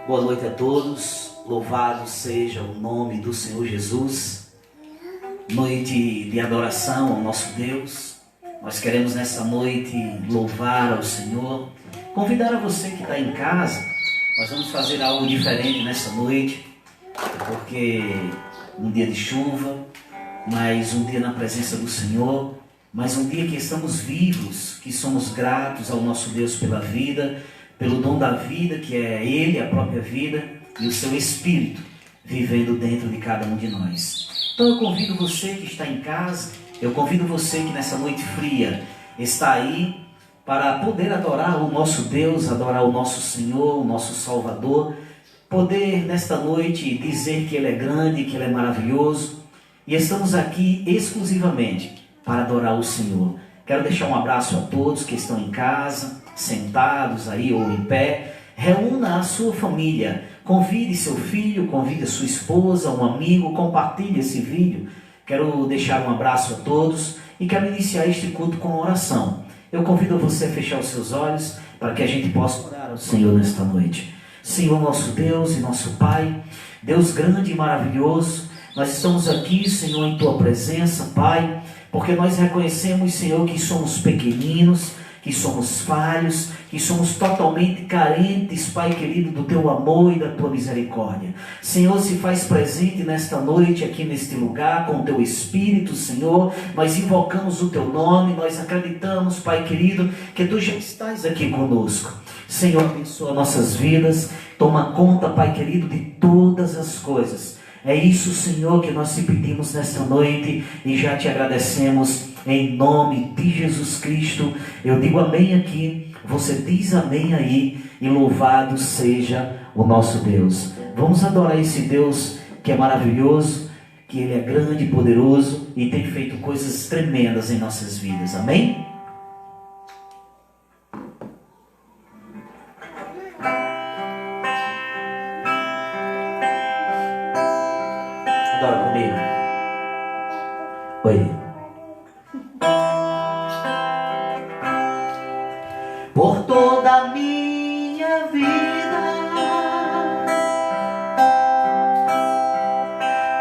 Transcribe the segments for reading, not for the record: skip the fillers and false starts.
Boa noite a todos, louvado seja o nome do Senhor Jesus. Noite de adoração ao nosso Deus. Nós queremos nessa noite louvar ao Senhor. Convidar a você que está em casa, nós vamos fazer algo diferente nessa noite, porque um dia de chuva, mais um dia na presença do Senhor, mais um dia que estamos vivos, que somos gratos ao nosso Deus pela vida, pelo dom da vida, que é Ele, a própria vida, e o seu Espírito vivendo dentro de cada um de nós. Então eu convido você que está em casa, eu convido você que nessa noite fria está aí para poder adorar o nosso Deus, adorar o nosso Senhor, o nosso Salvador, poder nesta noite dizer que Ele é grande, que Ele é maravilhoso, e estamos aqui exclusivamente para adorar o Senhor. Quero deixar um abraço a todos que estão em casa, sentados aí ou em pé. Reúna a sua família, convide seu filho, convide a sua esposa, um amigo, compartilhe esse vídeo. Quero deixar um abraço a todos e quero iniciar este culto com oração. Eu convido você a fechar os seus olhos para que a gente possa orar ao Senhor nesta noite. Senhor nosso Deus e nosso Pai, Deus grande e maravilhoso, nós estamos aqui, Senhor, em Tua presença, Pai, porque nós reconhecemos, Senhor, que somos pequeninos, que somos falhos, que somos totalmente carentes, Pai querido, do Teu amor e da Tua misericórdia. Senhor, se faz presente nesta noite, aqui neste lugar, com o Teu Espírito, Senhor. Nós invocamos o Teu nome, nós acreditamos, Pai querido, que Tu já estás aqui conosco. Senhor, abençoa nossas vidas, toma conta, Pai querido, de todas as coisas. É isso, Senhor, que nós te pedimos nesta noite e já te agradecemos em nome de Jesus Cristo. Eu digo amém aqui, você diz amém aí e louvado seja o nosso Deus. Vamos adorar esse Deus que é maravilhoso, que Ele é grande e poderoso e tem feito coisas tremendas em nossas vidas. Amém? Adora comigo. Oi. Por toda a minha vida,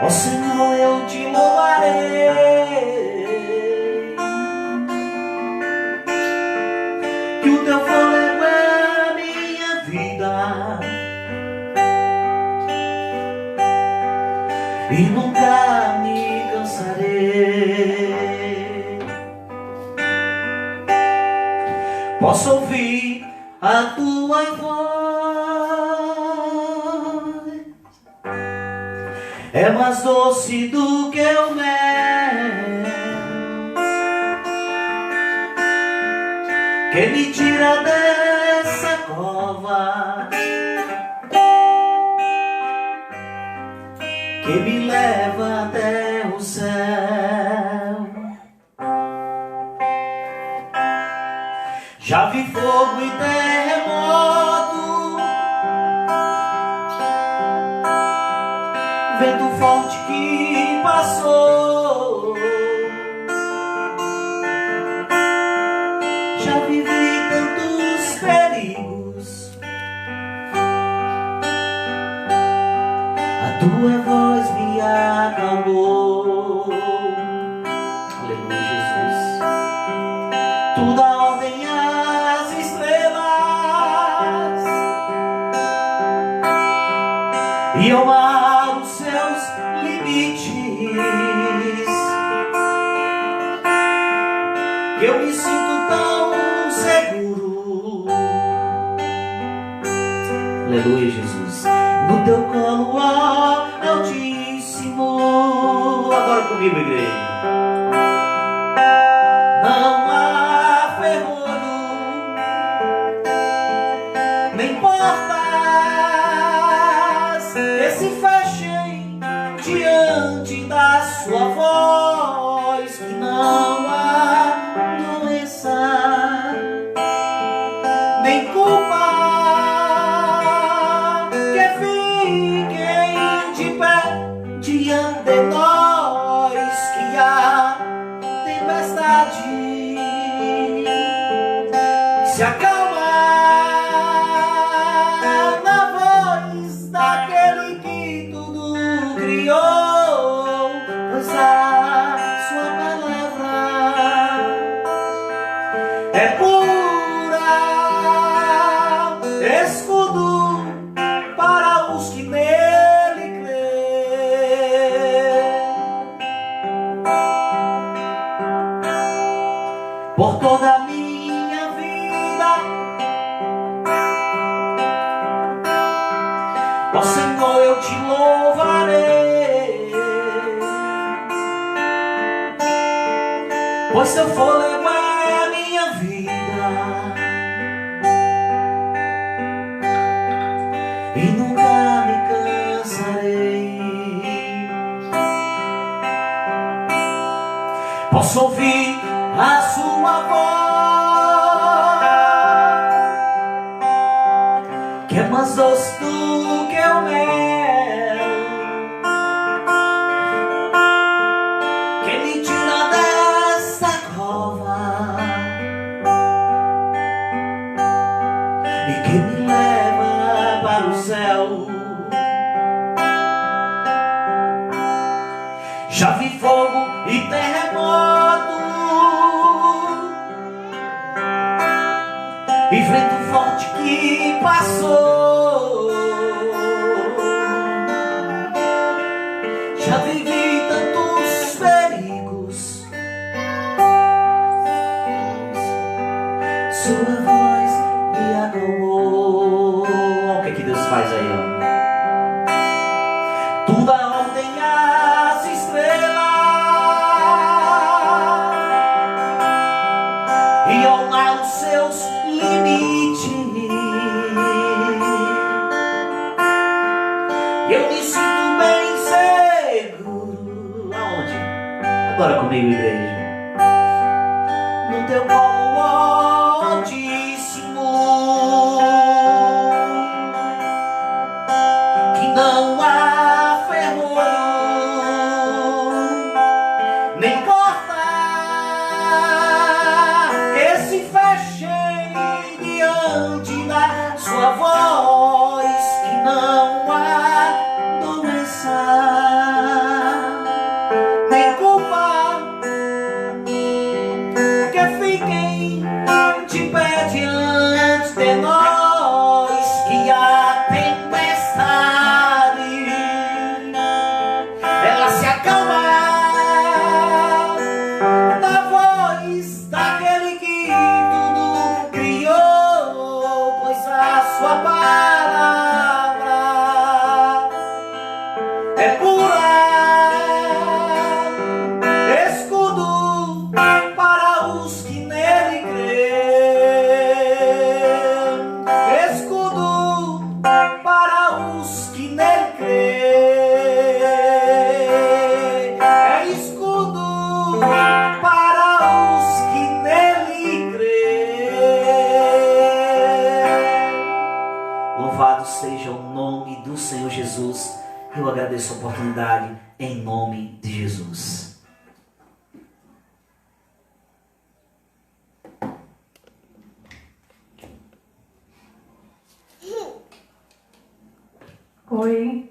ó Senhor, eu te louvarei. Que o teu fôlego é a minha vida e nunca me cansarei. Posso ouvir a tua voz, é mais doce do que o mel, que me tira dessa cova, que me leva até o céu. Já vi fogo e terremoto, vento forte que passou. Já vivi tantos perigos, a tua voz me acalmou. Aleluia, Jesus. Tu dá ordem às estrelas e ao mar os seus limites, que eu me sinto tão seguro. Aleluia, Jesus. No teu colo, ó Altíssimo. Agora comigo, igreja. Não há ferrolho, nem portas que se fechem diante da sua voz, que não há doença, nem culpa que fiquem de pé diante de nós, que há tempestade se acalma eu te louvarei, pois teu fôlego é a minha vida e nunca me cansarei. Posso ouvir a sua voz, que é mais doce do que o mel, que me tira desta cova e que me leva para o céu. Já vi fogo e terremoto e vento forte que passou. Já vivi tantos perigos, sua voz me acalmou. Olha o que Deus faz aí, ó. Tu dá ordem às estrelas e ao mar os seus limites. Eu me sinto bem seguro. Aonde? Agora comigo, igreja. No teu colo altíssimo, que não há ferrolho, nem porta que se fechem diante da sua voz, que não há doença, nem culpa que fiquem de pé diante de nós, que a tempestade ela se acalma na voz daquele que tudo criou, pois a sua palavra é pura, escudo para os que nele crêem, escudo para os que nele crêem, é escudo para os que nele crêem. Louvado seja o nome do Senhor Jesus. Eu agradeço a oportunidade em nome de Jesus. Oi,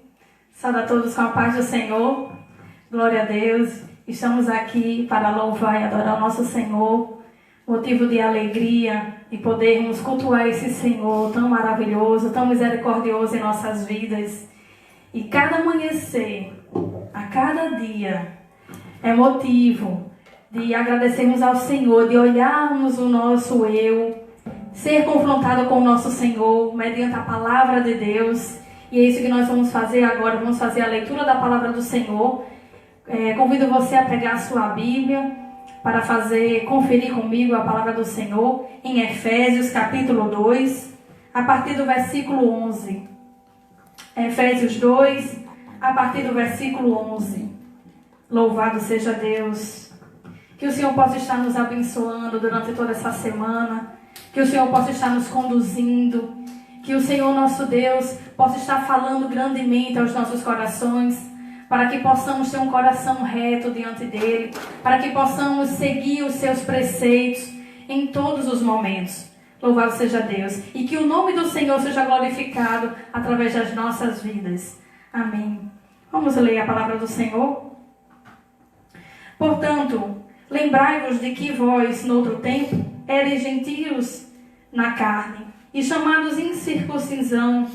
saúde a todos com a paz do Senhor, glória a Deus. Estamos aqui para louvar e adorar o nosso Senhor, motivo de alegria e podermos cultuar esse Senhor tão maravilhoso, tão misericordioso em nossas vidas. E cada amanhecer, a cada dia, é motivo de agradecermos ao Senhor, de olharmos o nosso eu, ser confrontado com o nosso Senhor, mediante a palavra de Deus. E é isso que nós vamos fazer agora, vamos fazer a leitura da palavra do Senhor. Convido você a pegar a sua Bíblia para conferir comigo a palavra do Senhor em Efésios capítulo 2, a partir do versículo 11. Efésios 2, a partir do versículo 11. Louvado seja Deus. Que o Senhor possa estar nos abençoando durante toda essa semana, que o Senhor possa estar nos conduzindo, que o Senhor nosso Deus possa estar falando grandemente aos nossos corações, para que possamos ter um coração reto diante dEle, para que possamos seguir os seus preceitos em todos os momentos. Louvado seja Deus. E que o nome do Senhor seja glorificado através das nossas vidas. Amém. Vamos ler a palavra do Senhor? Portanto, lembrai-vos de que vós, noutro tempo, eres gentios na carne, e chamados incircuncisão,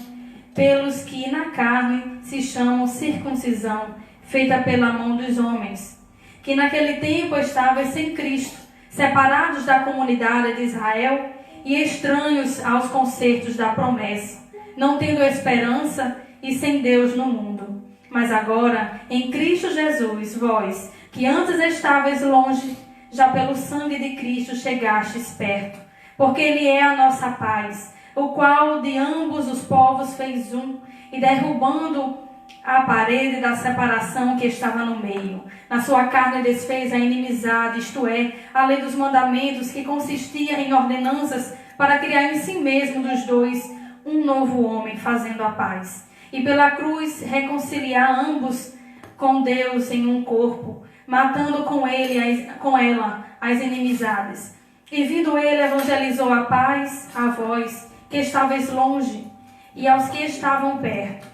pelos que na carne se chamam circuncisão, feita pela mão dos homens, que naquele tempo estavais sem Cristo, separados da comunidade de Israel e estranhos aos concertos da promessa, não tendo esperança e sem Deus no mundo. Mas agora, em Cristo Jesus, vós, que antes estáveis longe, já pelo sangue de Cristo chegastes perto. Porque Ele é a nossa paz, o qual de ambos os povos fez um, e derrubando a parede da separação que estava no meio. Na sua carne desfez a inimizade, isto é, a lei dos mandamentos, que consistia em ordenanças, para criar em si mesmo dos dois um novo homem, fazendo a paz. E pela cruz reconciliar ambos com Deus em um corpo, matando com ela as inimizades. E vindo ele, evangelizou a paz a vós, que estáveis longe, e aos que estavam perto.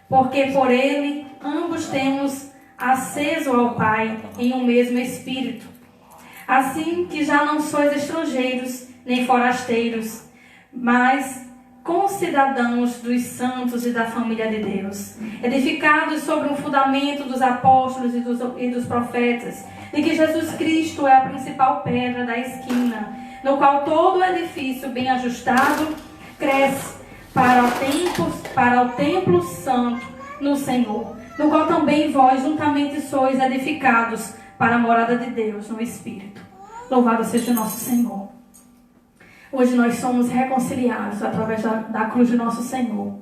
Porque por ele ambos temos acesso ao Pai em um mesmo Espírito. Assim que já não sois estrangeiros, nem forasteiros, mas concidadãos dos santos e da família de Deus, edificados sobre um fundamento dos apóstolos e dos profetas, de que Jesus Cristo é a principal pedra da esquina, no qual todo o edifício bem ajustado cresce para o templo santo no Senhor, no qual também vós juntamente sois edificados para a morada de Deus no Espírito. Louvado seja o nosso Senhor. Hoje nós somos reconciliados através da cruz de nosso Senhor.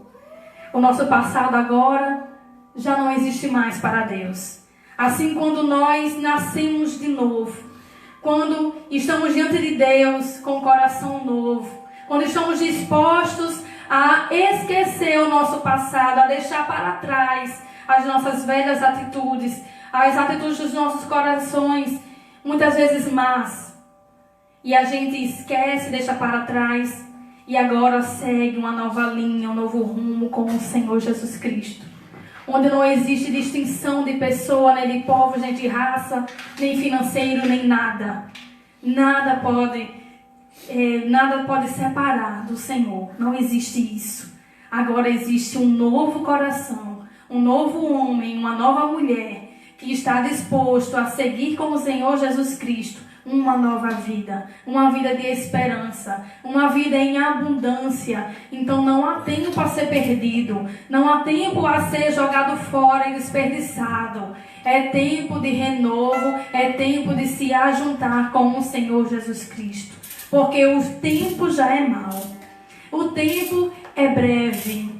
O nosso passado agora já não existe mais para Deus. Assim, quando nós nascemos de novo, quando estamos diante de Deus com o coração novo, quando estamos dispostos a esquecer o nosso passado, a deixar para trás as nossas velhas atitudes, as atitudes dos nossos corações, muitas vezes más, e a gente esquece, deixa para trás, e agora segue uma nova linha, um novo rumo com o Senhor Jesus Cristo, onde não existe distinção de pessoa, nem de povo, nem de raça, nem financeiro, nem nada. Nada pode separar do Senhor. Não existe isso. Agora existe um novo coração, um novo homem, uma nova mulher que está disposto a seguir com o Senhor Jesus Cristo uma nova vida, uma vida de esperança, uma vida em abundância. Então não há tempo a ser perdido, não há tempo a ser jogado fora e desperdiçado. É tempo de renovo, é tempo de se ajuntar com o Senhor Jesus Cristo, porque o tempo já é mau, o tempo é breve.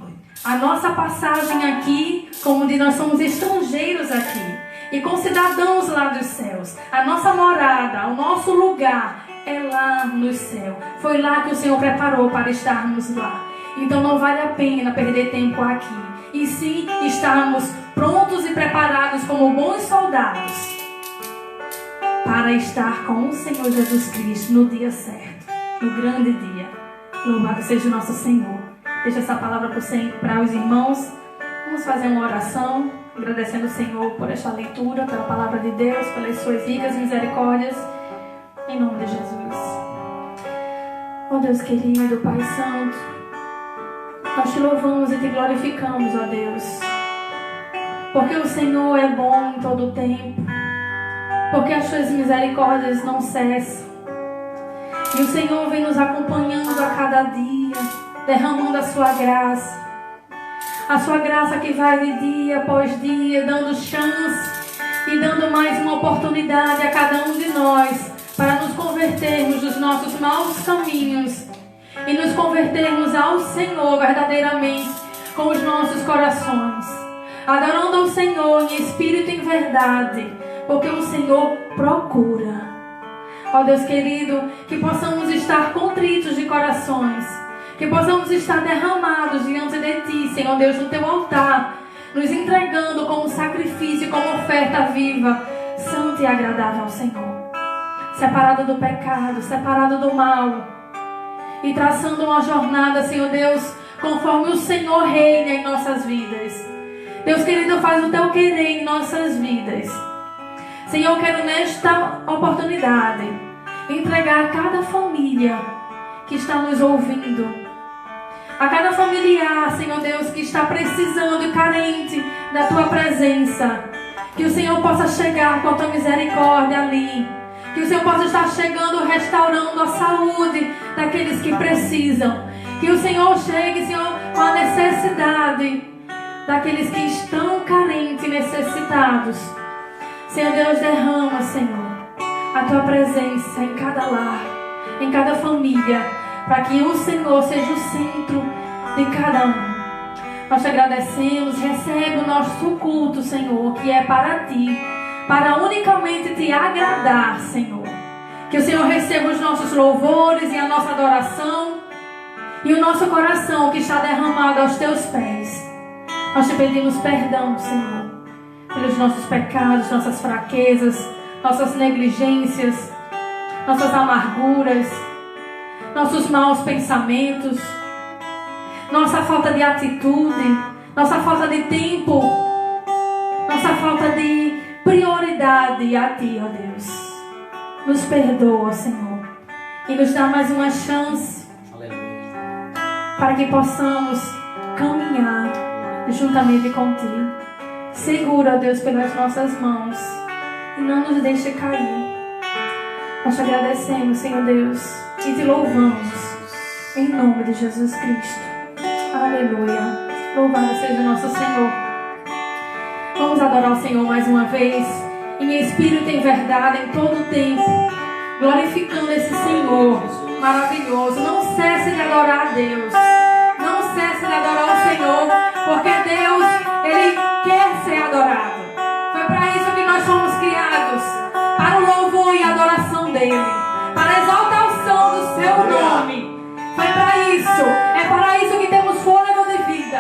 A nossa passagem aqui, como de nós somos estrangeiros aqui e concidadãos lá dos céus, a nossa morada, o nosso lugar é lá no céu. Foi lá que o Senhor preparou para estarmos lá. Então não vale a pena perder tempo aqui, e sim estarmos prontos e preparados como bons soldados para estar com o Senhor Jesus Cristo no dia certo, no grande dia. Louvado seja o nosso Senhor. Deixa essa palavra para os irmãos. Vamos fazer uma oração, agradecendo o Senhor por esta leitura, pela palavra de Deus, pelas suas ricas misericórdias, em nome de Jesus. Ó Deus querido, Pai Santo, nós te louvamos e te glorificamos, ó Deus, porque o Senhor é bom em todo o tempo, porque as suas misericórdias não cessam, e o Senhor vem nos acompanhando a cada dia, derramando a sua graça que vai de dia após dia, dando chance e dando mais uma oportunidade a cada um de nós para nos convertermos dos nossos maus caminhos e nos convertermos ao Senhor verdadeiramente com os nossos corações, adorando ao Senhor em espírito e em verdade, porque o Senhor procura. Ó Deus querido, que possamos estar contritos de corações, que possamos estar derramados diante de Ti, Senhor Deus, no Teu altar, nos entregando como sacrifício, como oferta viva, santa e agradável ao Senhor, separado do pecado, separado do mal, e traçando uma jornada, Senhor Deus, conforme o Senhor reina em nossas vidas. Deus querido, faz o Teu querer em nossas vidas. Senhor, eu quero nesta oportunidade entregar a cada família que está nos ouvindo, a cada familiar, Senhor Deus, que está precisando e carente da Tua presença, que o Senhor possa chegar com a Tua misericórdia ali, que o Senhor possa estar chegando, restaurando a saúde daqueles que precisam, que o Senhor chegue, Senhor, com a necessidade, daqueles que estão carentes e necessitados. Senhor Deus, derrama, Senhor, a Tua presença em cada lar, em cada família, para que o Senhor seja o centro de cada um. Nós te agradecemos, recebe o nosso culto, Senhor, que é para Ti, para unicamente Te agradar, Senhor. Que o Senhor receba os nossos louvores e a nossa adoração e o nosso coração que está derramado aos Teus pés. Nós te pedimos perdão, Senhor, pelos nossos pecados, nossas fraquezas, nossas negligências, nossas amarguras, nossos maus pensamentos, nossa falta de atitude, nossa falta de tempo, nossa falta de prioridade a Ti, ó Deus. Nos perdoa, Senhor, e nos dá mais uma chance para que possamos caminhar juntamente contigo. Segura, ó Deus, pelas nossas mãos e não nos deixe cair. Nós te agradecemos, Senhor Deus, e te louvamos em nome de Jesus Cristo. Aleluia. Louvado seja o nosso Senhor. Vamos adorar o Senhor mais uma vez, em espírito e em verdade, em todo o tempo, glorificando esse Senhor maravilhoso. Não cesse de adorar a Deus. Não cesse de adorar o Senhor, porque Deus, Ele quer ser adorado. Foi para isso que nós fomos criados, para o louvor e a adoração dEle, para a exaltação do Seu nome. Foi para isso. É para isso que temos fôlego de vida.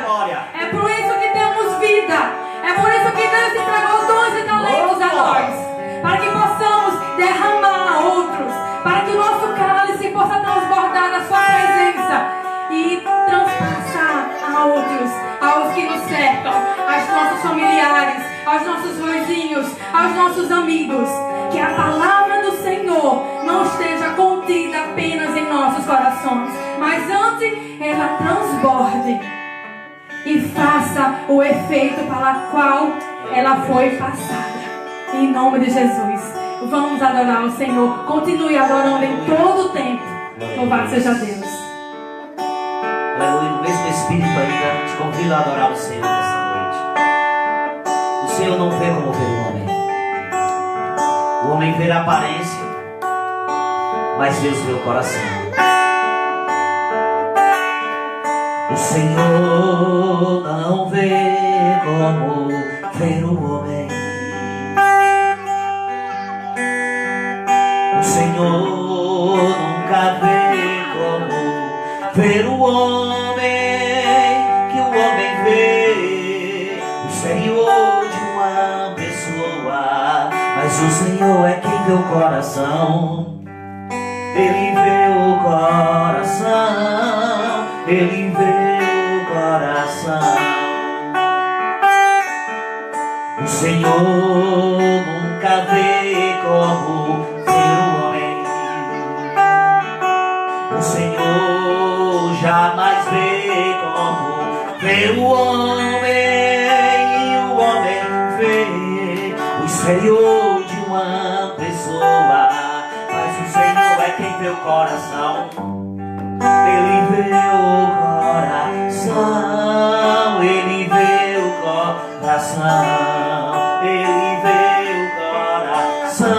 É por isso que temos vida. É por isso que Deus entregou dons e talentos a nós, para que possamos derramar a outros, para que o nosso cálice possa transbordar da Sua presença e transpassar a outros, aos que nos cercam, aos nossos familiares, aos nossos vizinhos, aos nossos amigos. Que a palavra do Senhor não esteja contida apenas em nossos corações, mas antes ela transborde e faça o efeito para o qual ela foi passada. Em nome de Jesus, vamos adorar o Senhor. Continue adorando em todo o tempo. Louvado seja Deus. Aleluia, no mesmo Espírito ainda te convido a adorar o Senhor nessa noite. O Senhor não vê como vê o homem. O homem vê a aparência, mas Deus vê o coração. O Senhor não vê como vê o homem. O Senhor nunca vê como vê o homem, que o homem vê o exterior de uma pessoa, mas o Senhor é quem vê o coração. Ele vê o coração, Ele vê o coração. O Senhor nunca vê como vê o homem. O Senhor jamais vê como vê o homem. E o homem vê o exterior de uma pessoa, mas o Senhor é quem vê o coração. Ele vê o coração, Ele vê o coração, Ele vê o coração,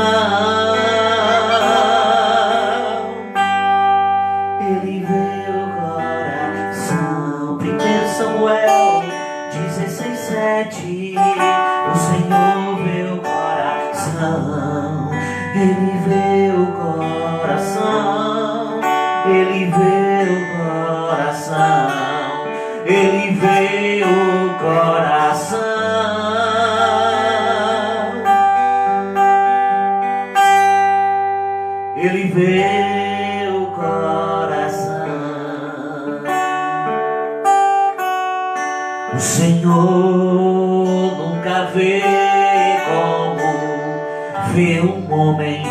Ele vê o coração. 1 Samuel 16:7. O Senhor vê o coração, Ele vê o coração, Ele vê o coração, Ele vê o coração. Ele vê o coração. O Senhor nunca vê como vê um homem.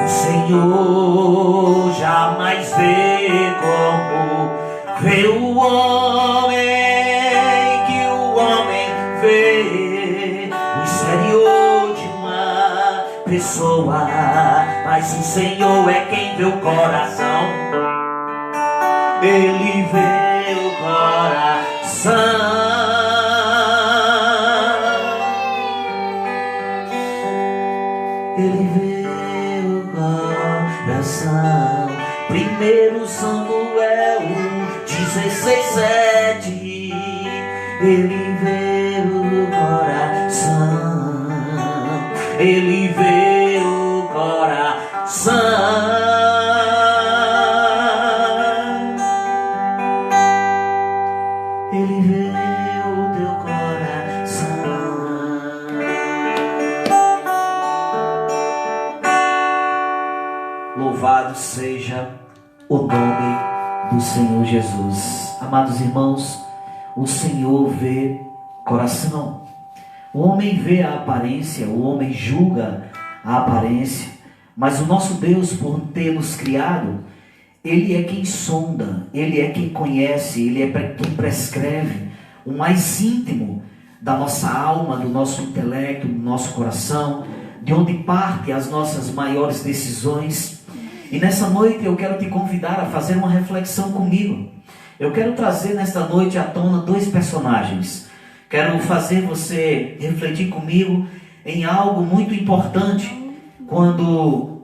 O Senhor jamais vê como vê o homem, que o homem vê o exterior de uma pessoa, mas o Senhor é quem vê o coração. Ele vê o coração. Ele vê o coração. 1 Samuel 16:7. Ele vê o coração. Ele vê o coração. Ele vê o teu coração. Louvado seja o nome do Senhor Jesus. Amados irmãos, o Senhor vê coração. O homem vê a aparência, o homem julga a aparência, mas o nosso Deus, por ter nos criado, Ele é quem sonda, Ele é quem conhece, Ele é quem prescreve o mais íntimo da nossa alma, do nosso intelecto, do nosso coração, de onde partem as nossas maiores decisões. E nessa noite eu quero te convidar a fazer uma reflexão comigo. Eu quero trazer nesta noite à tona 2 personagens. Quero fazer você refletir comigo em algo muito importante quando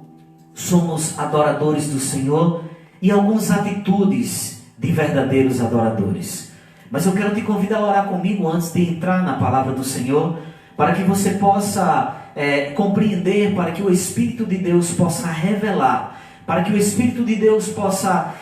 somos adoradores do Senhor e algumas atitudes de verdadeiros adoradores. Mas eu quero te convidar a orar comigo antes de entrar na palavra do Senhor, para que você possa compreender, para que o Espírito de Deus possa revelar, para que o Espírito de Deus possa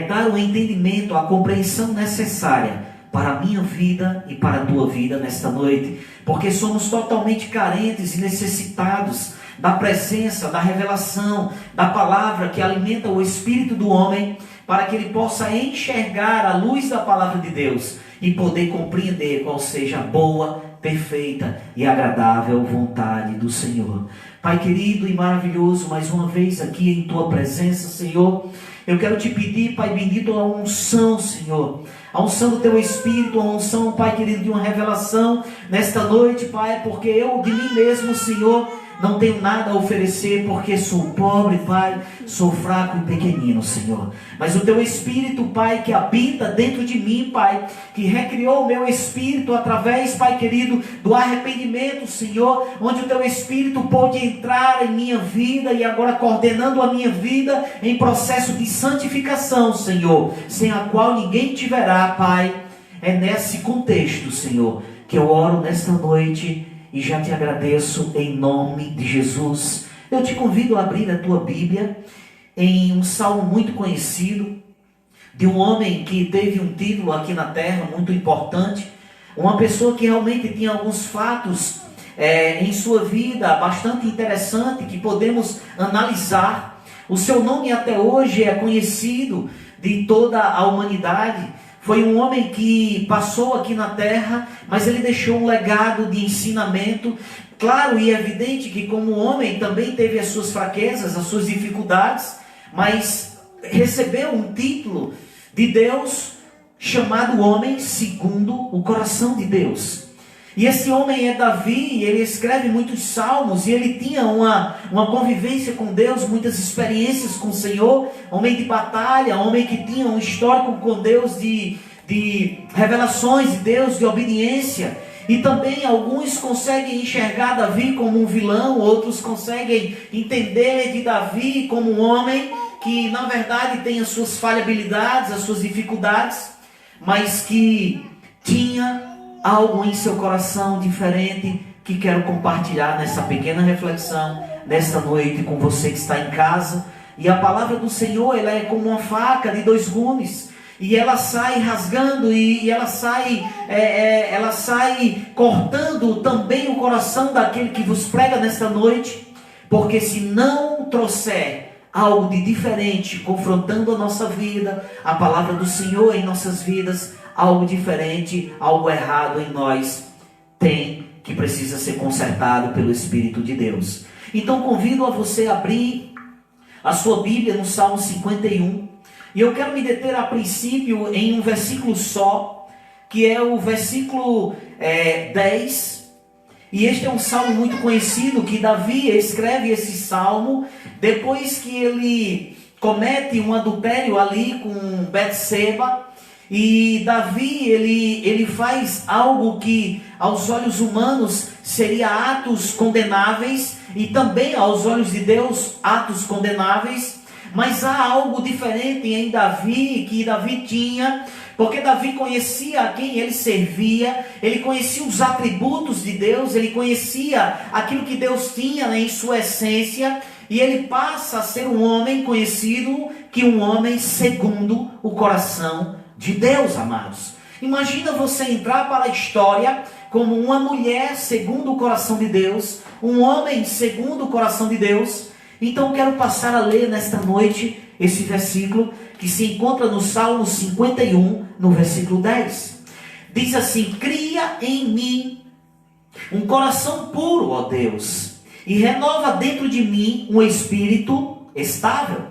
dar o entendimento, a compreensão necessária para a minha vida e para a tua vida nesta noite, porque somos totalmente carentes e necessitados da presença, da revelação, da palavra que alimenta o espírito do homem, para que ele possa enxergar a luz da palavra de Deus e poder compreender qual seja a boa, perfeita e agradável vontade do Senhor. Pai querido e maravilhoso, mais uma vez aqui em tua presença, Senhor, eu quero te pedir, Pai bendito, a unção, Senhor, a unção do teu Espírito, a unção, Pai querido, de uma revelação nesta noite, Pai, porque eu de mim mesmo, Senhor, não tenho nada a oferecer, porque sou pobre, Pai, sou fraco e pequenino, Senhor. Mas o teu Espírito, Pai, que habita dentro de mim, Pai, que recriou o meu espírito através, Pai querido, do arrependimento, Senhor, onde o teu Espírito pôde entrar em minha vida e agora coordenando a minha vida em processo de santificação, Senhor, sem a qual ninguém te verá, Pai. É nesse contexto, Senhor, que eu oro nesta noite e já te agradeço em nome de Jesus. Eu te convido a abrir a tua Bíblia em um salmo muito conhecido, de um homem que teve um título aqui na terra muito importante, uma pessoa que realmente tinha alguns fatos em sua vida bastante interessante que podemos analisar. O seu nome até hoje é conhecido de toda a humanidade. Foi um homem que passou aqui na terra, mas ele deixou um legado de ensinamento. Claro e evidente que como homem também teve as suas fraquezas, as suas dificuldades, mas recebeu um título de Deus chamado homem segundo o coração de Deus. E esse homem é Davi, e ele escreve muitos salmos, e ele tinha uma convivência com Deus, muitas experiências com o Senhor, homem de batalha, homem que tinha um histórico com Deus de revelações de Deus, de obediência. E também alguns conseguem enxergar Davi como um vilão, outros conseguem entender de Davi como um homem que na verdade tem as suas falhabilidades, as suas dificuldades, mas que tinha algo em seu coração diferente que quero compartilhar nessa pequena reflexão, nesta noite com você que está em casa. E a palavra do Senhor, ela é como uma faca de 2 gumes, e ela sai rasgando e ela sai cortando também o coração daquele que vos prega nesta noite, porque se não trouxer algo de diferente, confrontando a nossa vida, a palavra do Senhor em nossas vidas, algo diferente, algo errado em nós, que precisa ser consertado pelo Espírito de Deus. Então convido a você a abrir a sua Bíblia no Salmo 51, e eu quero me deter a princípio em um versículo só, que é o versículo 10, e este é um salmo muito conhecido, que Davi escreve esse salmo, depois que ele comete um adultério ali com Betseba, E Davi, ele faz algo que aos olhos humanos seria atos condenáveis, e também aos olhos de Deus atos condenáveis, mas há algo diferente em Davi, que Davi tinha, porque Davi conhecia a quem ele servia, ele conhecia os atributos de Deus, ele conhecia aquilo que Deus tinha em sua essência, e ele passa a ser um homem conhecido, que um homem segundo o coração de Deus, amados. Imagina você entrar para a história como uma mulher segundo o coração de Deus, um homem segundo o coração de Deus. Então quero passar a ler nesta noite esse versículo que se encontra no Salmo 51, no versículo 10. Diz assim: cria em mim um coração puro, ó Deus, e renova dentro de mim um espírito estável.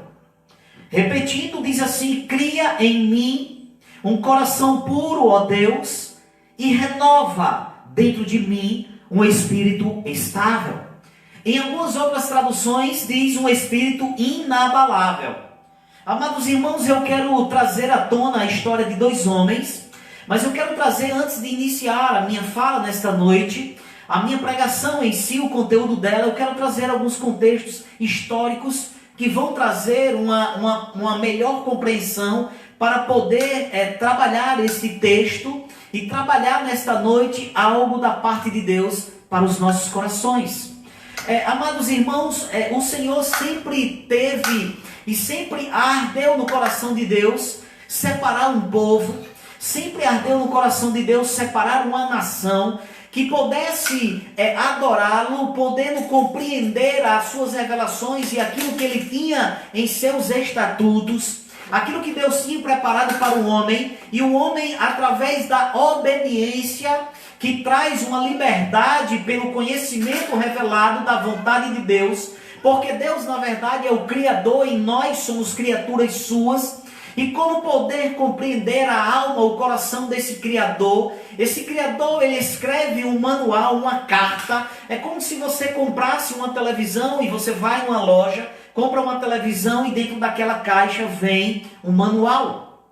Repetindo, diz assim: cria em mim um coração puro, ó Deus, e renova dentro de mim um espírito estável. Em algumas outras traduções diz um espírito inabalável. Amados irmãos, eu quero trazer à tona a história de dois homens, mas eu quero trazer, antes de iniciar a minha fala nesta noite, a minha pregação em si, o conteúdo dela, eu quero trazer alguns contextos históricos que vão trazer uma melhor compreensão para poder trabalhar esse texto e trabalhar nesta noite algo da parte de Deus para os nossos corações. Amados irmãos, o Senhor sempre teve e sempre ardeu no coração de Deus separar um povo, sempre ardeu no coração de Deus separar uma nação que pudesse adorá-lo, podendo compreender as suas revelações e aquilo que ele tinha em seus estatutos, aquilo que Deus tinha preparado para o homem, e o homem, através da obediência, que traz uma liberdade pelo conhecimento revelado da vontade de Deus, porque Deus, na verdade, é o Criador e nós somos criaturas suas. E como poder compreender a alma, o coração desse Criador? Esse Criador, ele escreve um manual, uma carta. É como se você comprasse uma televisão e você vai em uma loja, compra uma televisão e dentro daquela caixa vem um manual.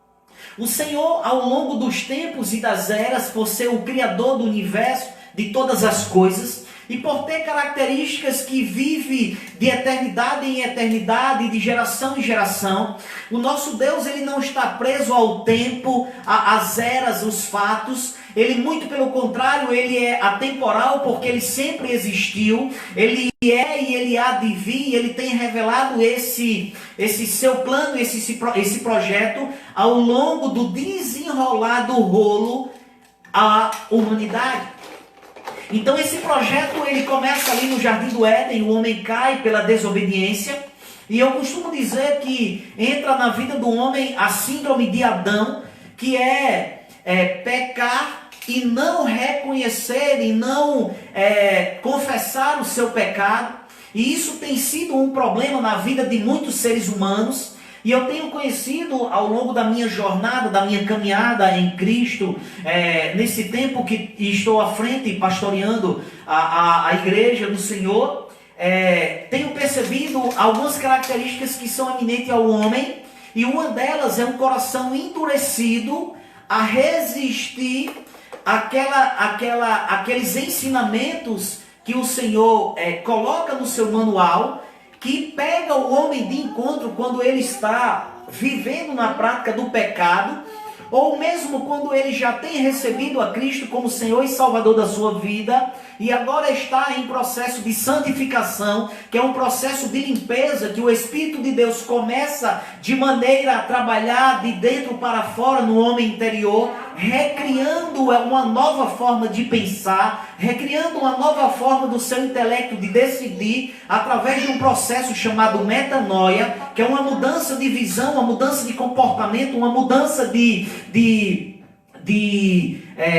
O Senhor, ao longo dos tempos e das eras, por ser o Criador do universo, de todas as coisas, e por ter características que vive de eternidade em eternidade, de geração em geração, o nosso Deus, ele não está preso ao tempo, às eras, os fatos. Ele, muito pelo contrário, ele é atemporal, porque ele sempre existiu. Ele é e ele há de vir. Ele tem revelado esse seu plano, esse projeto ao longo do desenrolar do rolo à humanidade. Então esse projeto, ele começa ali no Jardim do Éden. O homem cai pela desobediência, e eu costumo dizer que entra na vida do homem a síndrome de Adão, que é pecar e não reconhecer e não confessar o seu pecado. E isso tem sido um problema na vida de muitos seres humanos. E eu tenho conhecido ao longo da minha jornada, da minha caminhada em Cristo, nesse tempo que estou à frente pastoreando a igreja do Senhor, tenho percebido algumas características que são eminentes ao homem, e uma delas é um coração endurecido a resistir aqueles ensinamentos que o Senhor coloca no seu manual, que pega o homem de encontro quando ele está vivendo na prática do pecado, ou mesmo quando ele já tem recebido a Cristo como Senhor e Salvador da sua vida, e agora está em processo de santificação, que é um processo de limpeza, que o Espírito de Deus começa de maneira a trabalhar de dentro para fora no homem interior, recriando uma nova forma de pensar, recriando uma nova forma do seu intelecto de decidir, através de um processo chamado metanoia, que é uma mudança de visão, uma mudança de comportamento, uma mudança de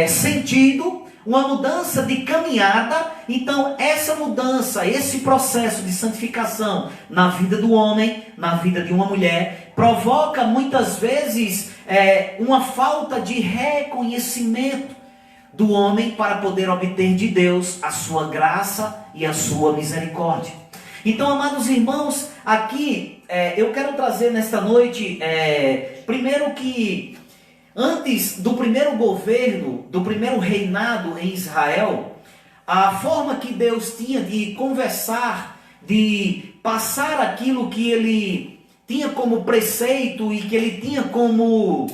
sentido, uma mudança de caminhada. Então essa mudança, esse processo de santificação na vida do homem, na vida de uma mulher, provoca muitas vezes uma falta de reconhecimento do homem para poder obter de Deus a sua graça e a sua misericórdia. Então, amados irmãos, aqui eu quero trazer nesta noite, primeiro que Antes do primeiro governo, do primeiro reinado em Israel, a forma que Deus tinha de conversar, de passar aquilo que ele tinha como preceito e que ele tinha como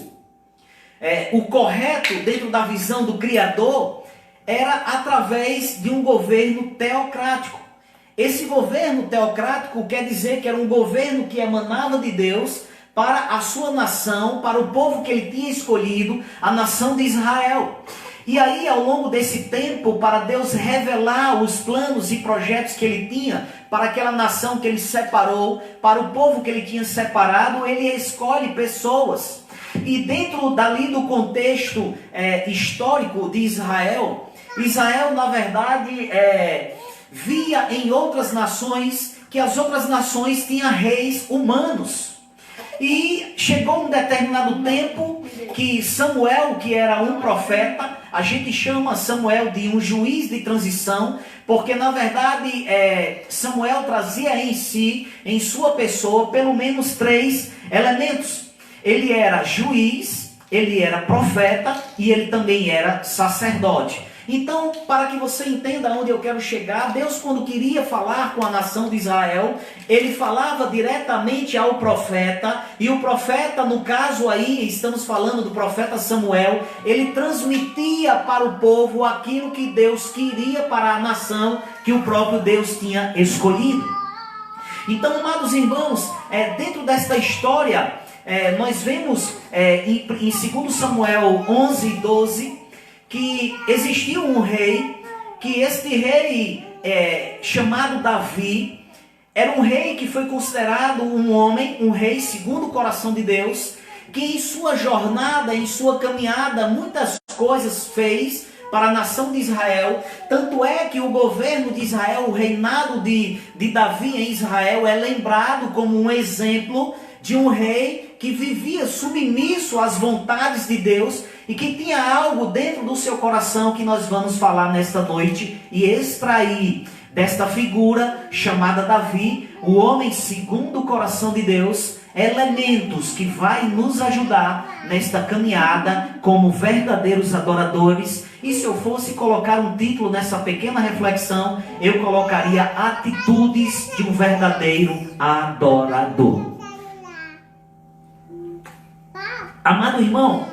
o correto dentro da visão do Criador, era através de um governo teocrático. Esse governo teocrático quer dizer que era um governo que emanava de Deus para a sua nação, para o povo que ele tinha escolhido, a nação de Israel. E aí, ao longo desse tempo, para Deus revelar os planos e projetos que ele tinha para aquela nação que ele separou, para o povo que ele tinha separado, ele escolhe pessoas. E dentro dali do contexto histórico de Israel, Israel, na verdade, via em outras nações que as outras nações tinham reis humanos. E chegou um determinado tempo que Samuel, que era um profeta, a gente chama Samuel de um juiz de transição, porque na verdade Samuel trazia em si, em sua pessoa, pelo menos 3 elementos. Ele era juiz, ele era profeta e ele também era sacerdote. Então, para que você entenda onde eu quero chegar, Deus, quando queria falar com a nação de Israel, ele falava diretamente ao profeta, e o profeta, no caso aí, estamos falando do profeta Samuel, ele transmitia para o povo aquilo que Deus queria para a nação que o próprio Deus tinha escolhido. Então, amados irmãos, dentro desta história, nós vemos em 2 Samuel 11, 12, que existia um rei, que este rei chamado Davi, era um rei que foi considerado um homem, um rei segundo o coração de Deus, que em sua jornada, em sua caminhada, muitas coisas fez para a nação de Israel. Tanto é que o governo de Israel, o reinado de Davi em Israel, é lembrado como um exemplo de um rei que vivia submisso às vontades de Deus e que tinha algo dentro do seu coração que nós vamos falar nesta noite e extrair desta figura chamada Davi, o homem segundo o coração de Deus, elementos que vai nos ajudar nesta caminhada como verdadeiros adoradores. E se eu fosse colocar um título nessa pequena reflexão, eu colocaria atitudes de um verdadeiro adorador. Amado irmão,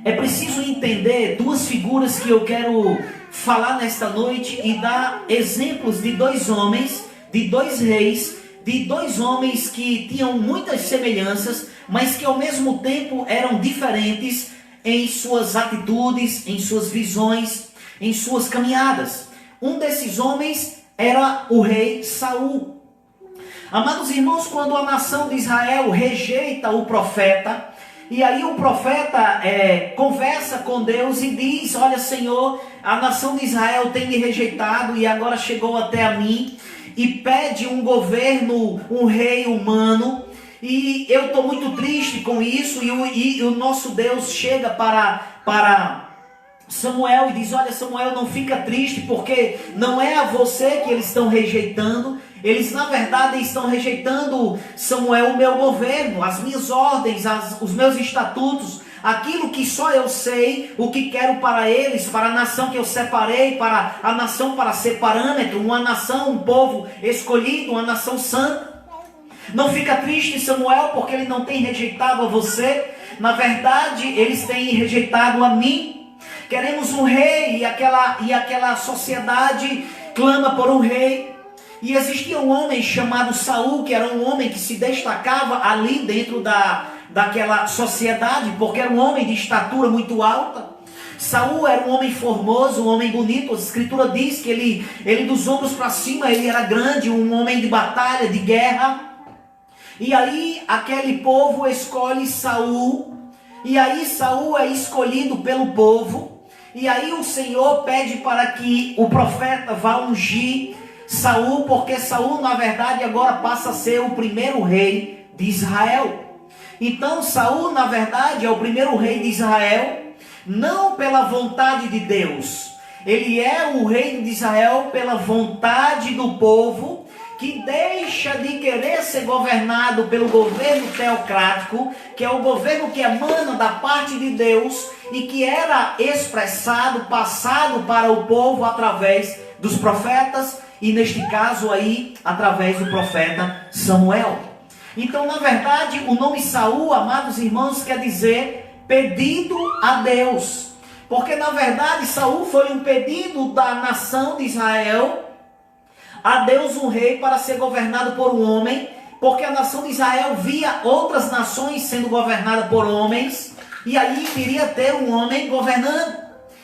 é preciso entender 2 figuras que eu quero falar nesta noite e dar exemplos de 2 homens, de 2 reis, de 2 homens que tinham muitas semelhanças, mas que ao mesmo tempo eram diferentes em suas atitudes, em suas visões, em suas caminhadas. Um desses homens era o rei Saul. Amados irmãos, quando a nação de Israel rejeita o profeta, e aí o profeta conversa com Deus e diz: olha, Senhor, a nação de Israel tem me rejeitado e agora chegou até a mim e pede um governo, um rei humano, e eu estou muito triste com isso. E o nosso Deus chega para Samuel e diz: olha, Samuel, não fica triste, porque não é a você que eles estão rejeitando. Eles na verdade estão rejeitando, Samuel, o meu governo, as minhas ordens, os meus estatutos, aquilo que só eu sei, o que quero para eles, para a nação que eu separei, para a nação para ser parâmetro, uma nação, um povo escolhido, uma nação santa. Não fica triste, Samuel, porque ele não tem rejeitado a você. Na verdade, eles têm rejeitado a mim. Queremos um rei, e aquela sociedade clama por um rei. E existia um homem chamado Saul, que era um homem que se destacava ali dentro daquela sociedade, porque era um homem de estatura muito alta. Saul era um homem formoso, um homem bonito. A escritura diz que ele dos ombros para cima, ele era grande, um homem de batalha, de guerra. E aí aquele povo escolhe Saul, e aí Saul é escolhido pelo povo, e aí o Senhor pede para que o profeta vá ungir Saul, porque Saul na verdade agora passa a ser o primeiro rei de Israel. Então Saul na verdade é o primeiro rei de Israel, não pela vontade de Deus. Ele é o rei de Israel pela vontade do povo, que deixa de querer ser governado pelo governo teocrático, que é o governo que emana da parte de Deus e que era expressado, passado para o povo através dos profetas e neste caso aí, através do profeta Samuel. Então, na verdade, o nome Saul, amados irmãos, quer dizer pedido a Deus. Porque, na verdade, Saul foi um pedido da nação de Israel a Deus um rei para ser governado por um homem, porque a nação de Israel via outras nações sendo governadas por homens, e aí viria ter um homem governando.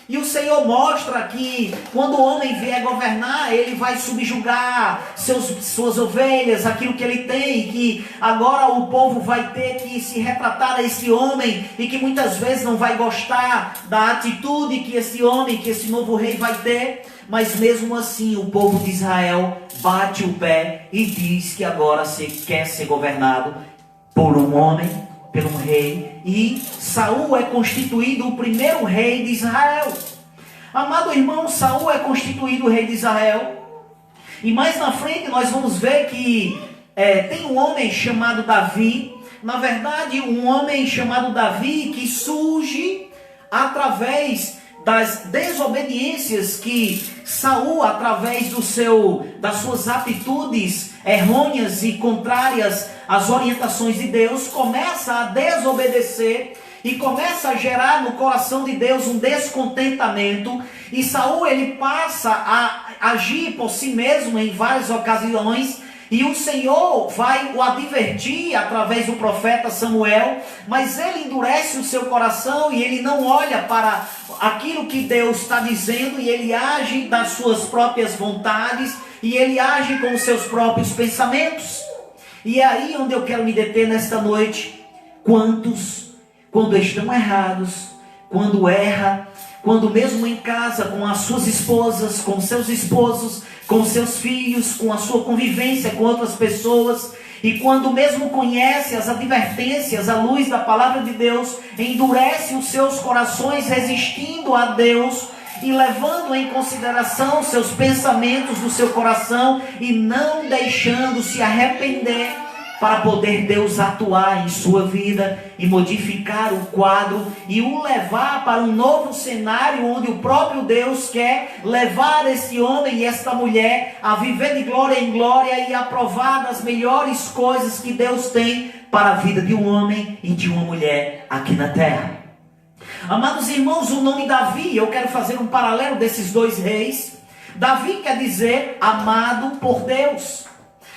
E o Senhor mostra que quando o homem vier governar, ele vai subjugar suas ovelhas, aquilo que ele tem, que agora o povo vai ter que se retratar a esse homem, e que muitas vezes não vai gostar da atitude que esse homem, que esse novo rei vai ter. Mas mesmo assim o povo de Israel bate o pé e diz que agora se quer ser governado por um homem, por um rei. E Saul é constituído o primeiro rei de Israel. Amado irmão, Saul é constituído o rei de Israel. E mais na frente nós vamos ver que tem um homem chamado Davi. Na verdade, um homem chamado Davi que surge através das desobediências que Saul, através das suas atitudes errôneas e contrárias às orientações de Deus, começa a desobedecer e começa a gerar no coração de Deus um descontentamento. E Saul, ele passa a agir por si mesmo em várias ocasiões. E o Senhor vai o advertir através do profeta Samuel, mas ele endurece o seu coração e ele não olha para aquilo que Deus está dizendo, e ele age das suas próprias vontades, e ele age com os seus próprios pensamentos. E é aí onde eu quero me deter nesta noite. Quantos, quando estão errados, quando erra, quando mesmo em casa, com as suas esposas, com seus esposos, com seus filhos, com a sua convivência com outras pessoas, e quando mesmo conhece as advertências à luz da palavra de Deus, endurece os seus corações resistindo a Deus e levando em consideração seus pensamentos do seu coração e não deixando se arrepender para poder Deus atuar em sua vida e modificar o quadro e o levar para um novo cenário onde o próprio Deus quer levar esse homem e esta mulher a viver de glória em glória e a provar das melhores coisas que Deus tem para a vida de um homem e de uma mulher aqui na terra. Amados irmãos, o nome Davi, eu quero fazer um paralelo desses dois reis. Davi quer dizer amado por Deus.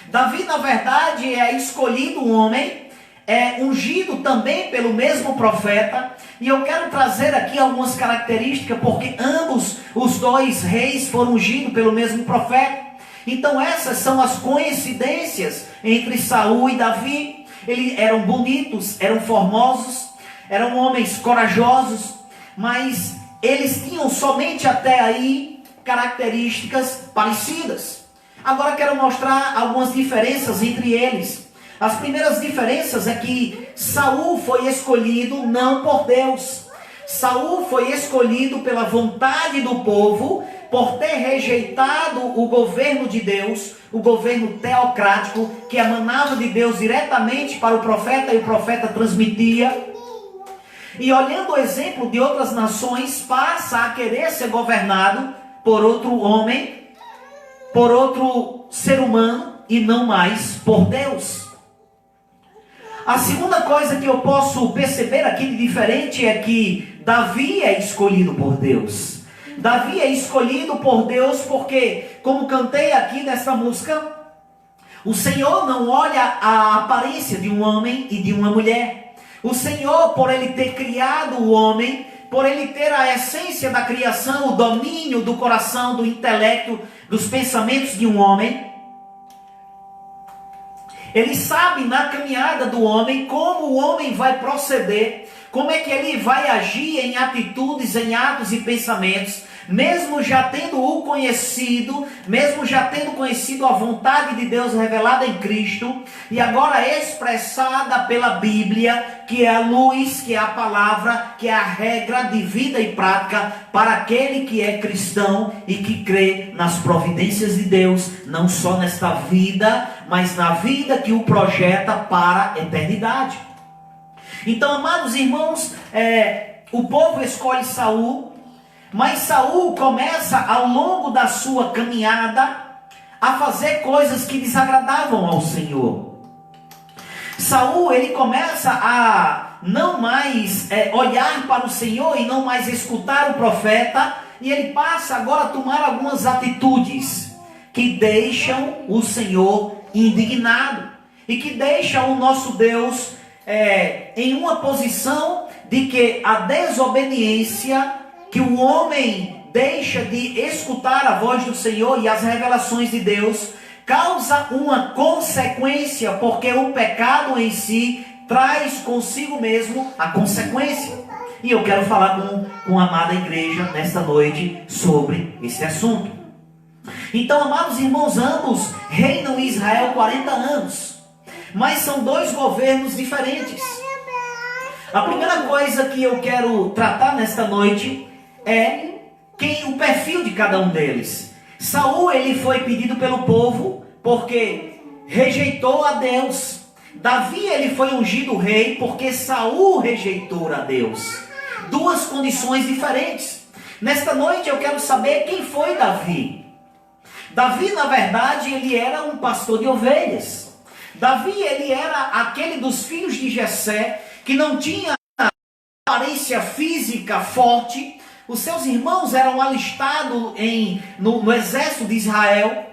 Davi, na verdade, é escolhido um homem, é ungido também pelo mesmo profeta. E eu quero trazer aqui algumas características, porque ambos os dois reis foram ungidos pelo mesmo profeta. Então essas são as coincidências entre Saul e Davi. Eles eram bonitos, eram formosos, eram homens corajosos, mas eles tinham somente até aí características parecidas. Agora quero mostrar algumas diferenças entre eles. As primeiras diferenças é que Saul foi escolhido não por Deus. Saul foi escolhido pela vontade do povo, por ter rejeitado o governo de Deus, o governo teocrático, que emanava de Deus diretamente para o profeta, e o profeta transmitia. E olhando o exemplo de outras nações, passa a querer ser governado por outro homem, por outro ser humano, e não mais por Deus. A segunda coisa que eu posso perceber aqui de diferente é que Davi é escolhido por Deus. Davi é escolhido por Deus porque, como cantei aqui nessa música, o Senhor não olha a aparência de um homem e de uma mulher. O Senhor, por Ele ter criado o homem, por Ele ter a essência da criação, o domínio do coração, do intelecto, dos pensamentos de um homem, Ele sabe na caminhada do homem como o homem vai proceder, como é que ele vai agir em atitudes, em atos e pensamentos. mesmo já tendo-o conhecido, mesmo já tendo conhecido a vontade de Deus revelada em Cristo, e agora expressada pela Bíblia, que é a luz, que é a palavra, que é a regra de vida e prática para aquele que é cristão e que crê nas providências de Deus, não só nesta vida, mas na vida que o projeta para a eternidade. Então, amados irmãos, o povo escolhe Saul, mas Saul começa ao longo da sua caminhada a fazer coisas que desagradavam ao Senhor. Saul, ele começa a não mais olhar para o Senhor e não mais escutar o profeta, e ele passa agora a tomar algumas atitudes que deixam o Senhor indignado e que deixam o nosso Deus em uma posição de que a desobediência, que o homem deixa de escutar a voz do Senhor e as revelações de Deus, causa uma consequência, porque o pecado em si traz consigo mesmo a consequência. E eu quero falar com a amada igreja nesta noite sobre esse assunto. Então, amados irmãos, ambos reinam em Israel 40 anos, mas são dois governos diferentes. A primeira coisa que eu quero tratar nesta noite é o perfil de cada um deles. Saul, ele foi pedido pelo povo porque rejeitou a Deus. Davi, ele foi ungido rei porque Saul rejeitou a Deus. Duas condições diferentes. Nesta noite eu quero saber quem foi Davi. Davi, na verdade, ele era um pastor de ovelhas. Davi, ele era aquele dos filhos de Jessé que não tinha aparência física forte. Os seus irmãos eram alistados no exército de Israel.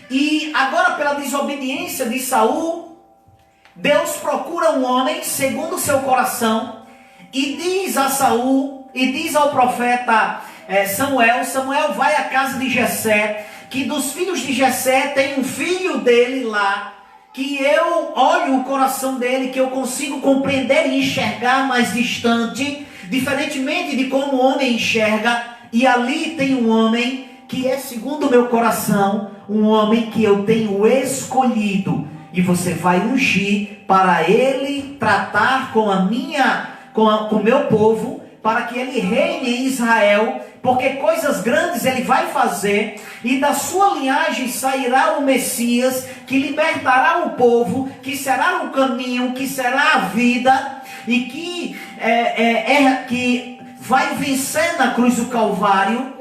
E agora, pela desobediência de Saul, Deus procura um homem segundo o seu coração e diz a Saul, e diz ao profeta Samuel, vai à casa de Jessé, que dos filhos de Jessé tem um filho dele lá, que eu olho o coração dele, que eu consigo compreender e enxergar mais distante, diferentemente de como o homem enxerga, e ali tem um homem que é segundo o meu coração, um homem que eu tenho escolhido, e você vai ungir para ele tratar com o meu povo, para que ele reine em Israel, porque coisas grandes ele vai fazer, e da sua linhagem sairá o Messias, que libertará o povo, que será o caminho, que será a vida, e que vai vencer na cruz do Calvário,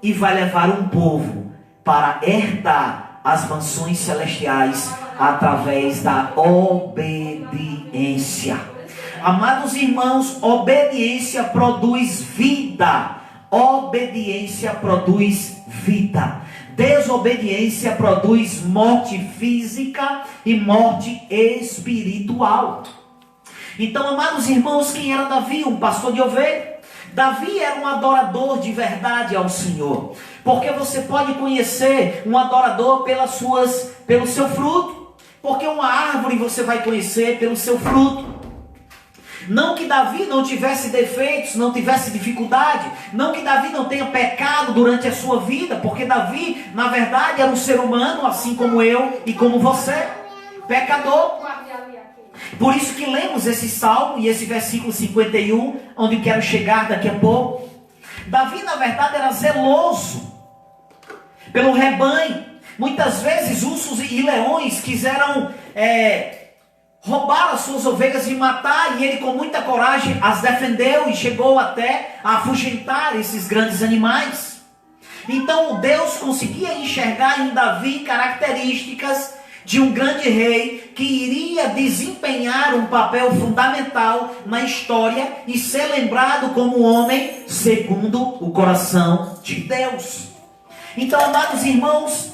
e vai levar um povo para herdar as mansões celestiais, através da obediência. Amados irmãos, obediência produz vida. Obediência produz vida. Desobediência produz morte física e morte espiritual. Então, amados irmãos, quem era Davi? Um pastor de ovelha. Davi era um adorador de verdade ao Senhor. Porque você pode conhecer um adorador pelo seu fruto. Porque uma árvore você vai conhecer pelo seu fruto. Não que Davi não tivesse defeitos, não tivesse dificuldade, não que Davi não tenha pecado durante a sua vida, porque Davi, na verdade, era um ser humano, assim como eu e como você, pecador. Por isso que lemos esse salmo e esse versículo 51, onde eu quero chegar daqui a pouco. Davi, na verdade, era zeloso pelo rebanho. Muitas vezes ursos e leões quiseram roubar as suas ovelhas e matar, e ele com muita coragem as defendeu e chegou até a afugentar esses grandes animais. Então Deus conseguia enxergar em Davi características de um grande rei que iria desempenhar um papel fundamental na história e ser lembrado como um homem segundo o coração de Deus. Então, amados irmãos,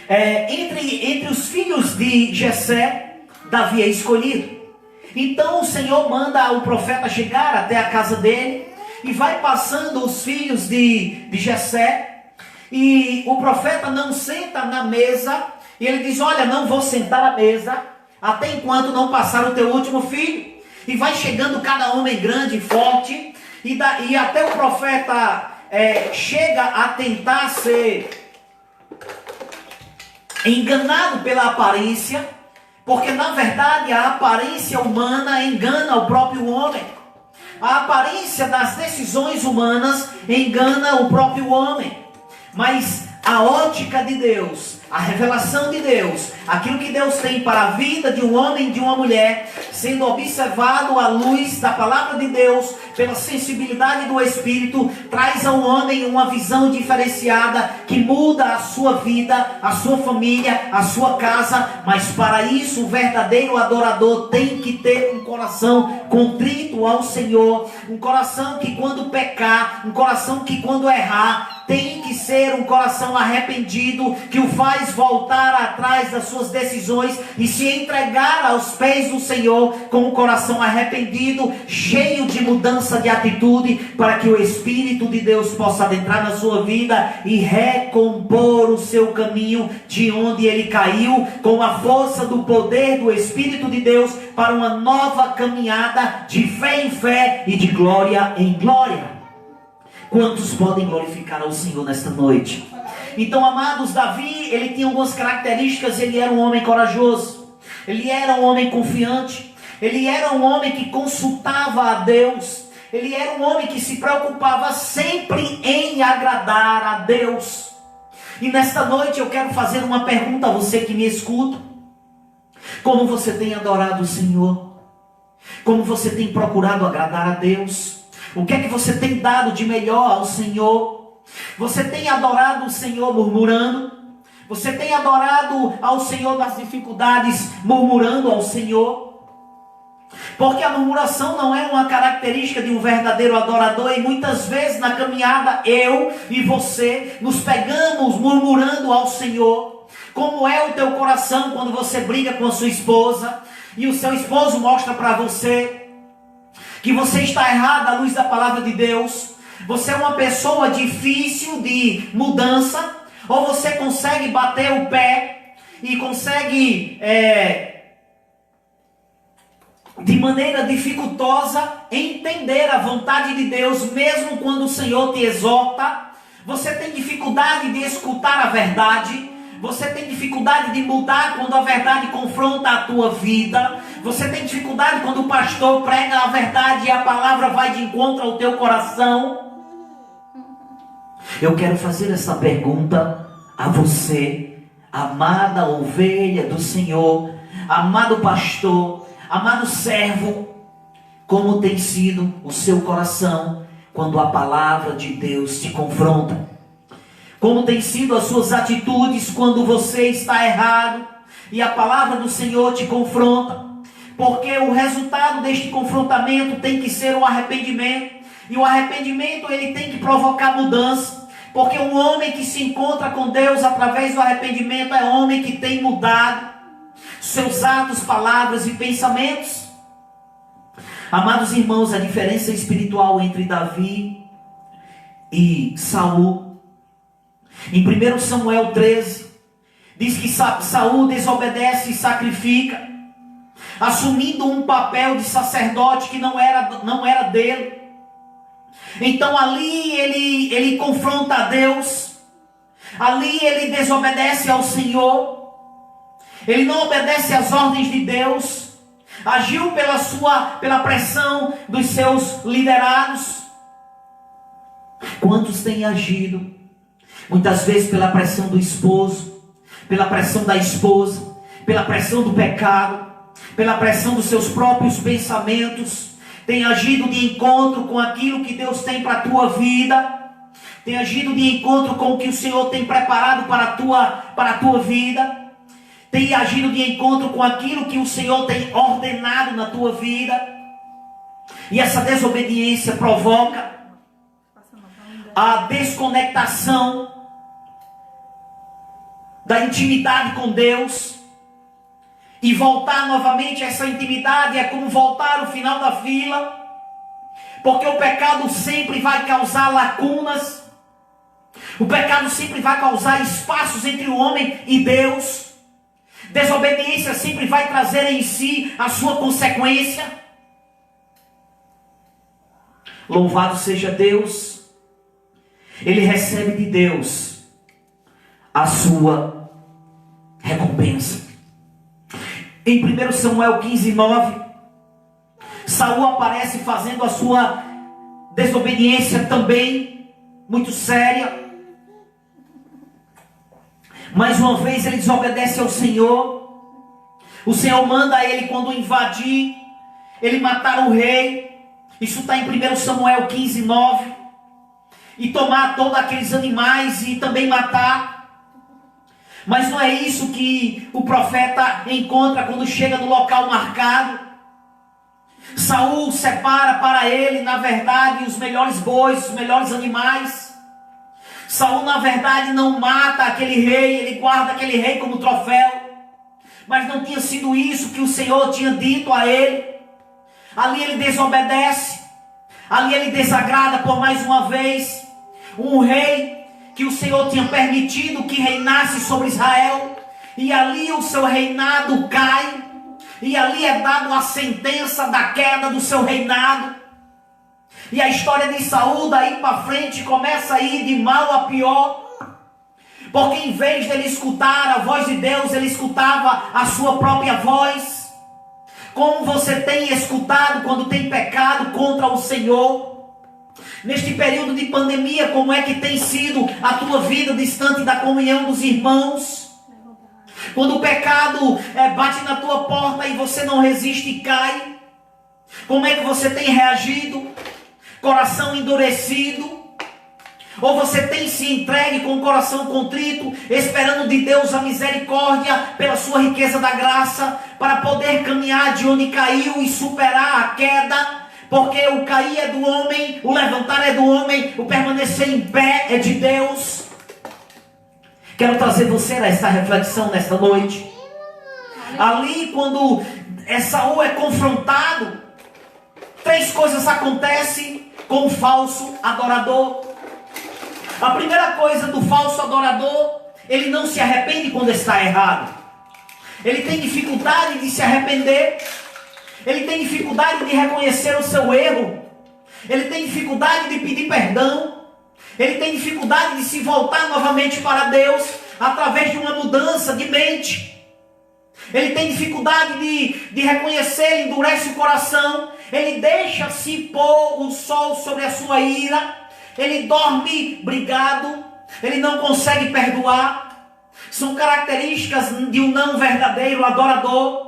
entre os filhos de Jessé, Davi é escolhido. Então o Senhor manda o profeta chegar até a casa dele, e vai passando os filhos de Jessé, e o profeta não senta na mesa, e ele diz: olha, não vou sentar à mesa até enquanto não passar o teu último filho. E vai chegando cada homem grande e forte, e até o profeta chega a tentar ser enganado pela aparência, porque na verdade a aparência humana engana o próprio homem. A aparência das decisões humanas engana o próprio homem. Mas a ótica de Deus, a revelação de Deus, aquilo que Deus tem para a vida de um homem e de uma mulher, sendo observado à luz da palavra de Deus, pela sensibilidade do Espírito, traz ao homem uma visão diferenciada que muda a sua vida, a sua família, a sua casa. Mas para isso o verdadeiro adorador tem que ter um coração contrito ao Senhor, um coração que quando pecar, um coração que quando errar, tem que ser um coração arrependido, que o faz voltar atrás das suas decisões e se entregar aos pés do Senhor com um coração arrependido, cheio de mudança de atitude, para que o Espírito de Deus possa adentrar na sua vida e recompor o seu caminho de onde ele caiu, com a força do poder do Espírito de Deus, para uma nova caminhada de fé em fé e de glória em glória. Quantos podem glorificar ao Senhor nesta noite? Então, amados, Davi, ele tinha algumas características. Ele era um homem corajoso, ele era um homem confiante, ele era um homem que consultava a Deus, ele era um homem que se preocupava sempre em agradar a Deus. E nesta noite eu quero fazer uma pergunta a você que me escuta: como você tem adorado o Senhor? Como você tem procurado agradar a Deus? O que é que você tem dado de melhor ao Senhor? Você tem adorado o Senhor murmurando? Você tem adorado ao Senhor nas dificuldades, murmurando ao Senhor? Porque a murmuração não é uma característica de um verdadeiro adorador. E muitas vezes na caminhada, eu e você nos pegamos murmurando ao Senhor. Como é o teu coração quando você briga com a sua esposa e o seu esposo mostra para você que você está errado à luz da palavra de Deus? Você é uma pessoa difícil de mudança? Ou você consegue bater o pé e consegue, de maneira dificultosa, entender a vontade de Deus, mesmo quando o Senhor te exorta? Você tem dificuldade de escutar a verdade? Você tem dificuldade de mudar quando a verdade confronta a tua vida? Você tem dificuldade quando o pastor prega a verdade e a palavra vai de encontro ao teu coração? Eu quero fazer essa pergunta a você, amada ovelha do Senhor, amado pastor, amado servo: como tem sido o seu coração quando a palavra de Deus te confronta? Como tem sido as suas atitudes quando você está errado e a palavra do Senhor te confronta? Porque o resultado deste confrontamento tem que ser o arrependimento. E o arrependimento, ele tem que provocar mudança. Porque um homem que se encontra com Deus através do arrependimento é um homem que tem mudado seus atos, palavras e pensamentos. Amados irmãos, a diferença espiritual entre Davi e Saul, em 1 Samuel 13, diz que Saul desobedece e sacrifica, assumindo um papel de sacerdote que não era dele. Então ali ele confronta a Deus, ali ele desobedece ao Senhor, ele não obedece às ordens de Deus, agiu pela pressão dos seus liderados. Quantos têm agido? Muitas vezes pela pressão do esposo, pela pressão da esposa, pela pressão do pecado, pela pressão dos seus próprios pensamentos. Tem agido de encontro com aquilo que Deus tem para a tua vida. Tem agido de encontro com o que o Senhor tem preparado para a tua vida. Tem agido de encontro com aquilo que o Senhor tem ordenado na tua vida. E essa desobediência provoca a desconectação da intimidade com Deus. E voltar novamente a essa intimidade é como voltar ao final da fila. Porque o pecado sempre vai causar lacunas. O pecado sempre vai causar espaços entre o homem e Deus. Desobediência sempre vai trazer em si a sua consequência. Louvado seja Deus, ele recebe de Deus a sua recompensa. Em 1 Samuel 15:9, Saul aparece fazendo a sua desobediência também muito séria. Mais uma vez ele desobedece ao Senhor. O Senhor manda a ele, quando invadir, ele matar o rei. Isso está em 1 Samuel 15:9. E tomar todos aqueles animais e também matar. Mas não é isso que o profeta encontra quando chega no local marcado. Saul separa para ele, na verdade, os melhores bois, os melhores animais. Saul, na verdade, não mata aquele rei, ele guarda aquele rei como troféu. Mas não tinha sido isso que o Senhor tinha dito a ele. Ali ele desobedece. Ali ele desagrada por mais uma vez. Um rei que o Senhor tinha permitido que reinasse sobre Israel. E ali o seu reinado cai. E ali é dado a sentença da queda do seu reinado. E a história de Saul daí para frente começa a ir de mal a pior. Porque em vez de ele escutar a voz de Deus, ele escutava a sua própria voz. Como você tem escutado quando tem pecado contra o Senhor? Neste período de pandemia, como é que tem sido a tua vida distante da comunhão dos irmãos? Quando o pecado bate na tua porta e você não resiste e cai, como é que você tem reagido? Coração endurecido? Ou você tem se entregue com o coração contrito, esperando de Deus a misericórdia pela sua riqueza da graça, para poder caminhar de onde caiu e superar a queda? Porque o cair é do homem, o levantar é do homem, o permanecer em pé é de Deus. Quero trazer você a essa reflexão nesta noite. Ali, quando Saul é confrontado, 3 coisas acontecem com o falso adorador. A primeira coisa do falso adorador, ele não se arrepende quando está errado. Ele tem dificuldade de se arrepender. Ele tem dificuldade de reconhecer o seu erro. Ele tem dificuldade de pedir perdão. Ele tem dificuldade de se voltar novamente para Deus através de uma mudança de mente. Ele tem dificuldade de reconhecer, ele endurece o coração. Ele deixa se pôr o sol sobre a sua ira. Ele dorme brigado. Ele não consegue perdoar. São características de um não verdadeiro adorador.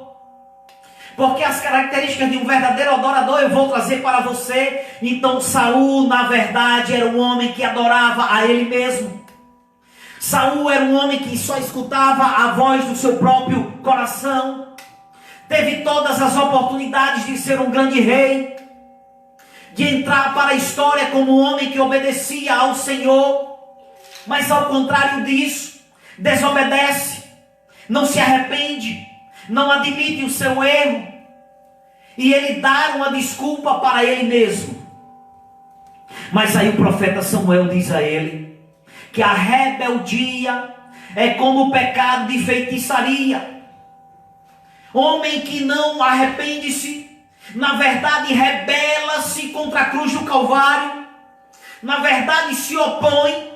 Porque as características de um verdadeiro adorador eu vou trazer para você. Então Saul, na verdade, era um homem que adorava a ele mesmo. Saul era um homem que só escutava a voz do seu próprio coração. Teve todas as oportunidades de ser um grande rei, de entrar para a história como um homem que obedecia ao Senhor. Mas ao contrário disso, desobedece, não se arrepende, não admite o seu erro, e ele dá uma desculpa para ele mesmo. Mas aí o profeta Samuel diz a ele que a rebeldia é como o pecado de feitiçaria. Homem que não arrepende-se, na verdade rebela-se contra a cruz do Calvário, na verdade se opõe.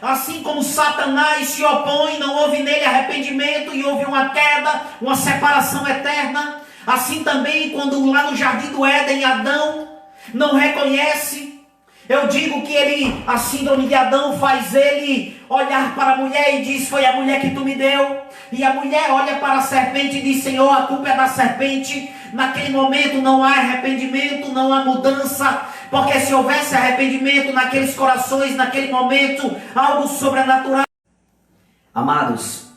Assim como Satanás se opõe, não houve nele arrependimento e houve uma queda, uma separação eterna. Assim também, quando lá no jardim do Éden, Adão não reconhece, eu digo que a síndrome de Adão faz ele olhar para a mulher e diz: foi a mulher que tu me deu. E a mulher olha para a serpente e diz: Senhor, a culpa é da serpente. Naquele momento não há arrependimento, não há mudança. Porque se houvesse arrependimento naqueles corações, naquele momento, algo sobrenatural. Amados,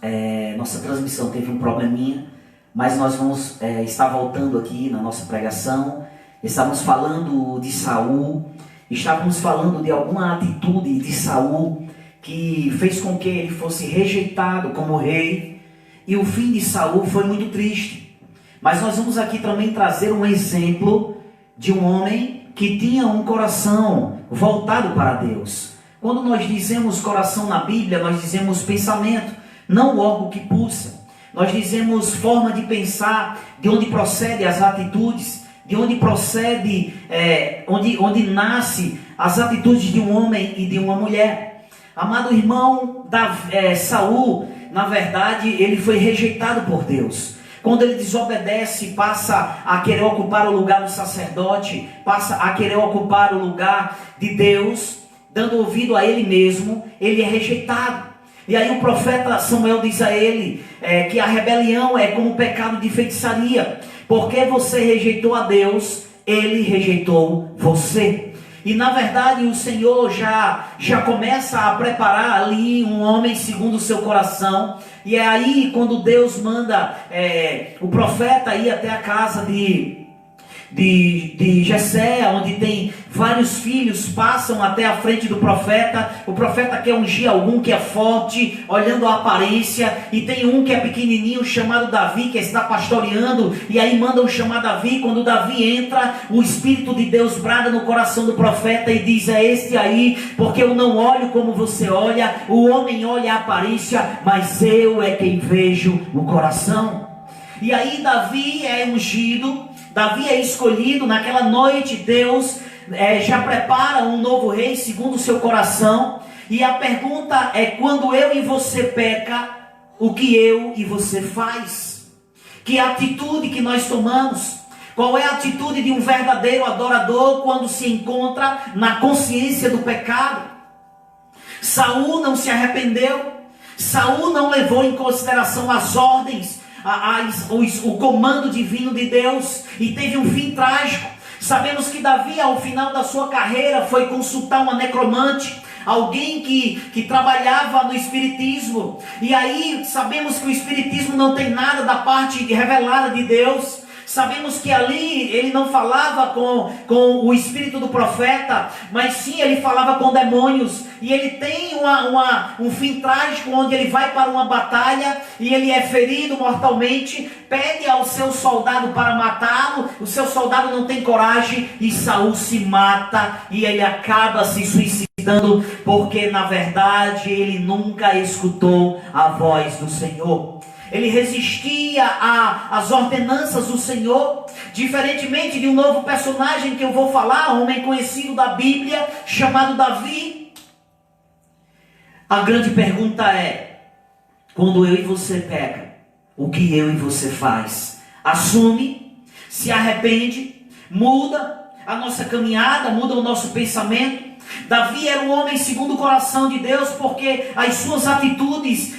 nossa transmissão teve um probleminha, mas nós vamos estar voltando aqui na nossa pregação. Estávamos falando de Saul, estávamos falando de alguma atitude de Saul que fez com que ele fosse rejeitado como rei. E o fim de Saul foi muito triste. Mas nós vamos aqui também trazer um exemplo de um homem que tinha um coração voltado para Deus. Quando nós dizemos coração na Bíblia, nós dizemos pensamento, não o órgão que pulsa. Nós dizemos forma de pensar, de onde procedem as atitudes. de onde procede, onde nasce as atitudes de um homem e de uma mulher. Amado irmão, Saul, na verdade, ele foi rejeitado por Deus. Quando ele desobedece, passa a querer ocupar o lugar do sacerdote, passa a querer ocupar o lugar de Deus, dando ouvido a ele mesmo, ele é rejeitado. E aí o profeta Samuel diz a ele que a rebelião é como um pecado de feitiçaria. Porque você rejeitou a Deus, ele rejeitou você. E na verdade o Senhor já começa a preparar ali um homem segundo o seu coração. E é aí quando Deus manda o profeta ir até a casa de Jessé, onde tem vários filhos, passam até a frente do profeta. O profeta quer ungir algum que é forte, olhando a aparência, e tem um que é pequenininho, chamado Davi, que está pastoreando, e aí mandam chamar Davi. Quando Davi entra, o Espírito de Deus brada no coração do profeta e diz: é este aí, porque eu não olho como você olha, o homem olha a aparência, mas eu é quem vejo o coração. E aí Davi é ungido, Davi é escolhido. Naquela noite Deus já prepara um novo rei segundo o seu coração. E a pergunta é: quando eu e você peca, o que eu e você faz? Que atitude que nós tomamos? Qual é a atitude de um verdadeiro adorador quando se encontra na consciência do pecado? Saul não se arrependeu. Saul não levou em consideração as ordens, o comando divino de Deus, e teve um fim trágico. Sabemos que Davi, ao final da sua carreira, foi consultar uma necromante, alguém que trabalhava no espiritismo. E aí sabemos que o espiritismo não tem nada da parte revelada de Deus. Sabemos que ali ele não falava com o espírito do profeta, mas sim ele falava com demônios. E ele tem um fim trágico, onde ele vai para uma batalha e ele é ferido mortalmente, pede ao seu soldado para matá-lo. O seu soldado não tem coragem e Saul se mata, e ele acaba se suicidando, porque na verdade ele nunca escutou a voz do Senhor. Ele resistia às ordenanças do Senhor, diferentemente de um novo personagem que eu vou falar, um homem conhecido da Bíblia, chamado Davi. A grande pergunta é: quando eu e você peca, o que eu e você faz? Assume, se arrepende, muda a nossa caminhada, muda o nosso pensamento? Davi era um homem segundo o coração de Deus, porque as suas atitudes,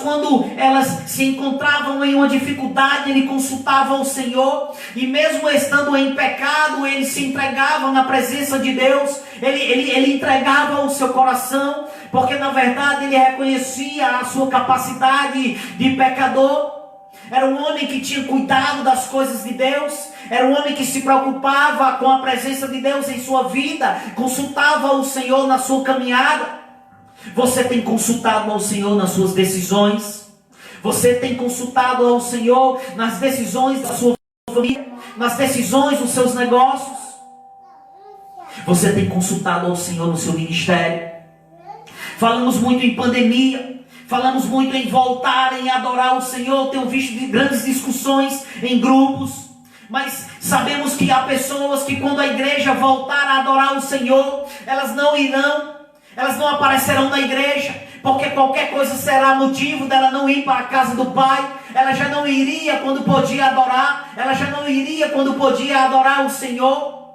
quando elas se encontravam em uma dificuldade, ele consultava o Senhor, e mesmo estando em pecado, ele se entregava na presença de Deus. Ele entregava o seu coração, porque na verdade ele reconhecia a sua capacidade de pecador. Era um homem que tinha cuidado das coisas de Deus. Era um homem que se preocupava com a presença de Deus em sua vida. Consultava o Senhor na sua caminhada. Você tem consultado ao Senhor nas suas decisões? Você tem consultado ao Senhor nas decisões da sua família? Nas decisões dos seus negócios? Você tem consultado ao Senhor no seu ministério? Falamos muito em pandemia. Falamos muito em voltar, em adorar o Senhor. Tenho visto grandes discussões em grupos. Mas sabemos que há pessoas que, quando a igreja voltar a adorar o Senhor, elas não aparecerão na igreja, porque qualquer coisa será motivo dela não ir para a casa do Pai. Ela já não iria quando podia adorar. Ela já não iria quando podia adorar o Senhor,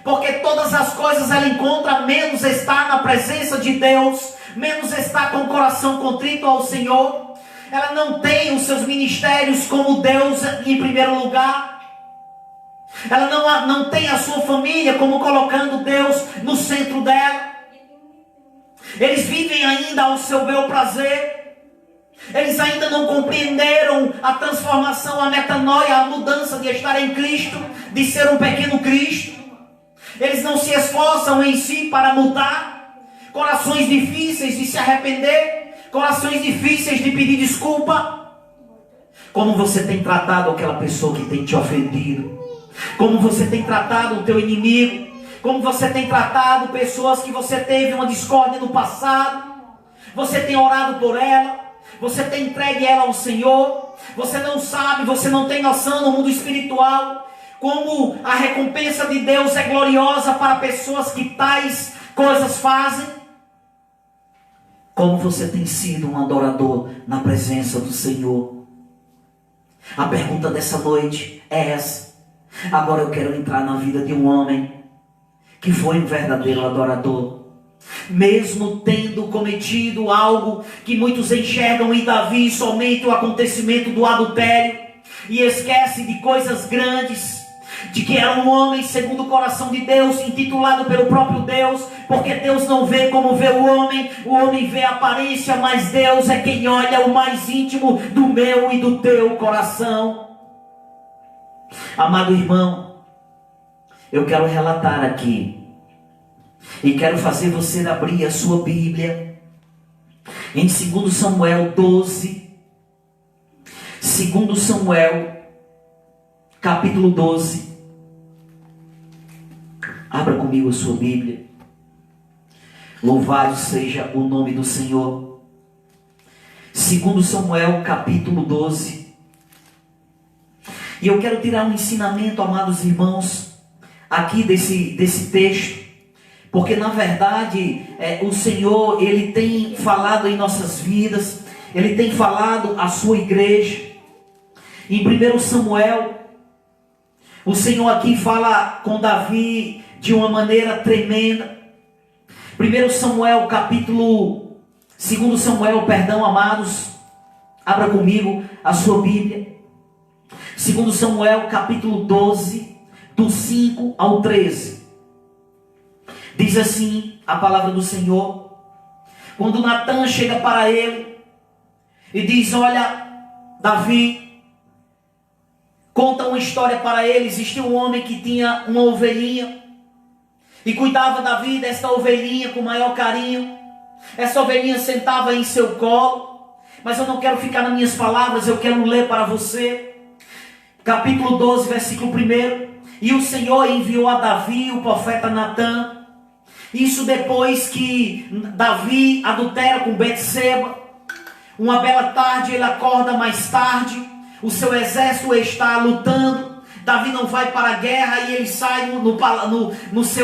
porque todas as coisas ela encontra, menos estar na presença de Deus, menos estar com o coração contrito ao Senhor. Ela não tem os seus ministérios como Deus em primeiro lugar. Ela não tem a sua família como colocando Deus no centro dela. Eles vivem ainda ao seu bel prazer. Eles ainda não compreenderam a transformação, a metanoia, a mudança de estar em Cristo, de ser um pequeno Cristo. Eles não se esforçam em si para mudar. Corações difíceis de se arrepender, corações difíceis de pedir desculpa. Como você tem tratado aquela pessoa que tem te ofendido? Como você tem tratado o teu inimigo? Como você tem tratado pessoas que você teve uma discórdia no passado? Você tem orado por ela? Você tem entregue ela ao Senhor? Você não sabe, você não tem noção no mundo espiritual como a recompensa de Deus é gloriosa para pessoas que tais coisas fazem. Como você tem sido um adorador na presença do Senhor? A pergunta dessa noite é essa. Agora eu quero entrar na vida de um homem que foi um verdadeiro adorador, mesmo tendo cometido algo que muitos enxergam em Davi somente o acontecimento do adultério, e esquece de coisas grandes, de que era um homem segundo o coração de Deus, intitulado pelo próprio Deus, porque Deus não vê como vê o homem vê a aparência, mas Deus é quem olha o mais íntimo do meu e do teu coração. Amado irmão, eu quero relatar aqui, e quero fazer você abrir a sua Bíblia, em 2 Samuel 12, 2 Samuel, capítulo 12, abra comigo a sua Bíblia, louvado seja o nome do Senhor. 2 Samuel, capítulo 12, e eu quero tirar um ensinamento, amados irmãos, aqui desse texto, porque na verdade o Senhor, Ele tem falado em nossas vidas, Ele tem falado à sua igreja. Em 1 Samuel, o Senhor aqui fala com Davi de uma maneira tremenda. 1 Samuel, capítulo 2 Samuel, perdão, amados, abra comigo a sua Bíblia. 2 Samuel, capítulo 12, do 5 ao 13. Diz assim a palavra do Senhor. Quando Natã chega para ele e diz: olha, Davi, conta uma história para ele. Existia um homem que tinha uma ovelhinha e cuidava Davi desta ovelhinha com o maior carinho. Essa ovelhinha sentava em seu colo, mas eu não quero ficar nas minhas palavras, eu quero ler para você. Capítulo 12, versículo 1. E o Senhor enviou a Davi o profeta Natã. Isso depois que Davi adultera com Betseba. Uma bela tarde ele acorda mais tarde, o seu exército está lutando. Davi não vai para a guerra e ele sai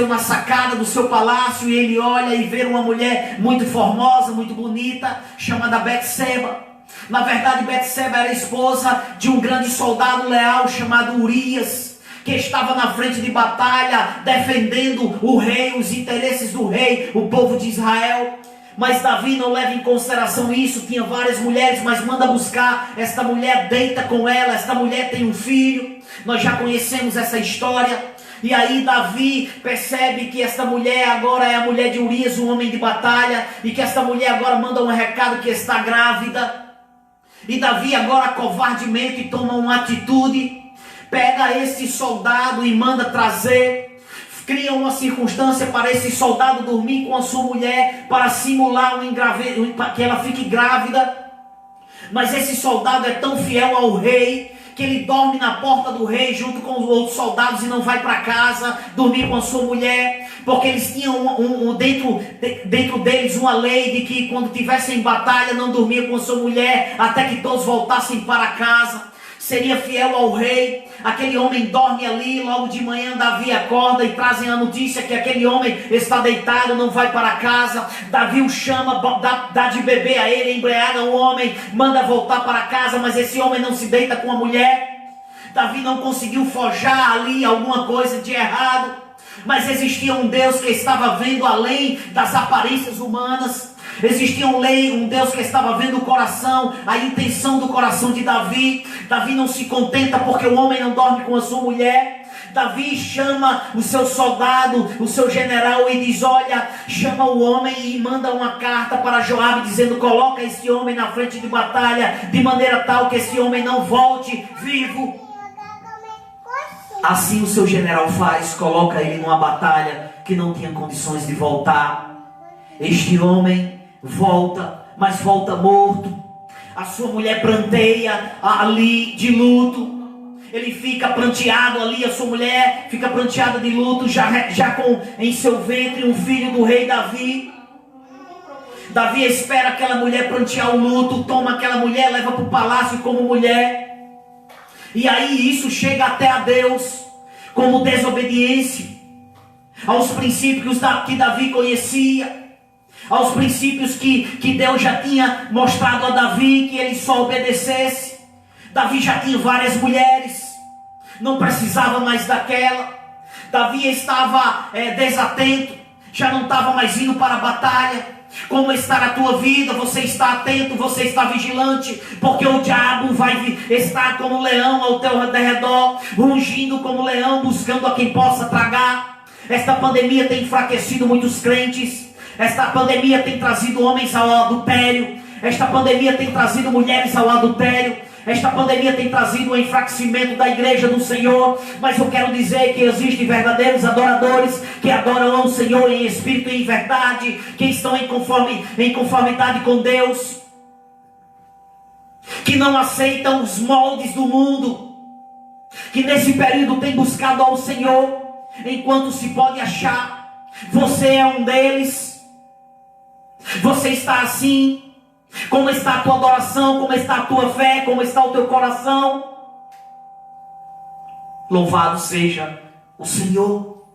na sacada do seu palácio, e ele olha e vê uma mulher muito formosa, muito bonita, chamada Betseba. Na verdade, Betseba era esposa de um grande soldado leal chamado Urias, que estava na frente de batalha, defendendo o rei, os interesses do rei, o povo de Israel. Mas Davi não leva em consideração isso, tinha várias mulheres, mas manda buscar esta mulher, deita com ela, esta mulher tem um filho. Nós já conhecemos essa história. E aí Davi percebe que esta mulher agora é a mulher de Urias, um homem de batalha, e que esta mulher agora manda um recado que está grávida. E Davi agora covardemente toma uma atitude, pega esse soldado e manda trazer, cria uma circunstância para esse soldado dormir com a sua mulher, para simular que ela fique grávida. Mas esse soldado é tão fiel ao rei, que ele dorme na porta do rei junto com os outros soldados e não vai para casa dormir com a sua mulher, porque eles tinham dentro deles uma lei de que quando tivessem em batalha não dormia com a sua mulher até que todos voltassem para casa. Seria fiel ao rei. Aquele homem dorme ali, logo de manhã Davi acorda e trazem a notícia que aquele homem está deitado, não vai para casa. Davi o chama, dá de beber a ele, embriaga o homem, manda voltar para casa, mas esse homem não se deita com a mulher. Davi não conseguiu forjar ali alguma coisa de errado, mas existia um Deus que estava vendo além das aparências humanas. Existia um Deus que estava vendo o coração, a intenção do coração de Davi. Davi não se contenta porque o homem não dorme com a sua mulher. Davi chama o seu soldado, o seu general, e diz: olha, chama o homem e manda uma carta para Joabe dizendo: coloca esse homem na frente de batalha, de maneira tal que esse homem não volte vivo. Assim o seu general faz, coloca ele numa batalha que não tinha condições de voltar. Este homem volta, mas volta morto. A sua mulher pranteia ali de luto. Ele fica pranteado ali, a sua mulher fica pranteada de luto, já com em seu ventre um filho do rei Davi. Davi espera aquela mulher prantear o luto, toma aquela mulher, leva para o palácio como mulher. E aí isso chega até a Deus. como desobediência aos princípios que Davi conhecia, aos princípios que Deus já tinha mostrado a Davi que ele só obedecesse. Davi já tinha várias mulheres, não precisava mais daquela. Davi estava desatento, já não estava mais indo para a batalha. Como está a tua vida? Você está atento, você está vigilante, porque o diabo vai estar como leão ao teu redor, rugindo como leão, buscando a quem possa tragar. Esta pandemia tem enfraquecido muitos crentes. Esta pandemia tem trazido homens ao adultério. Esta pandemia tem trazido mulheres ao adultério. Esta pandemia tem trazido o enfraquecimento da igreja do Senhor. Mas eu quero dizer que existem verdadeiros adoradores que adoram ao Senhor em espírito e em verdade, que estão em conformidade com Deus, que não aceitam os moldes do mundo, que nesse período tem buscado ao Senhor enquanto se pode achar. Você é um deles. Você está assim. Como está a tua adoração? Como está a tua fé? Como está o teu coração? Louvado seja o Senhor.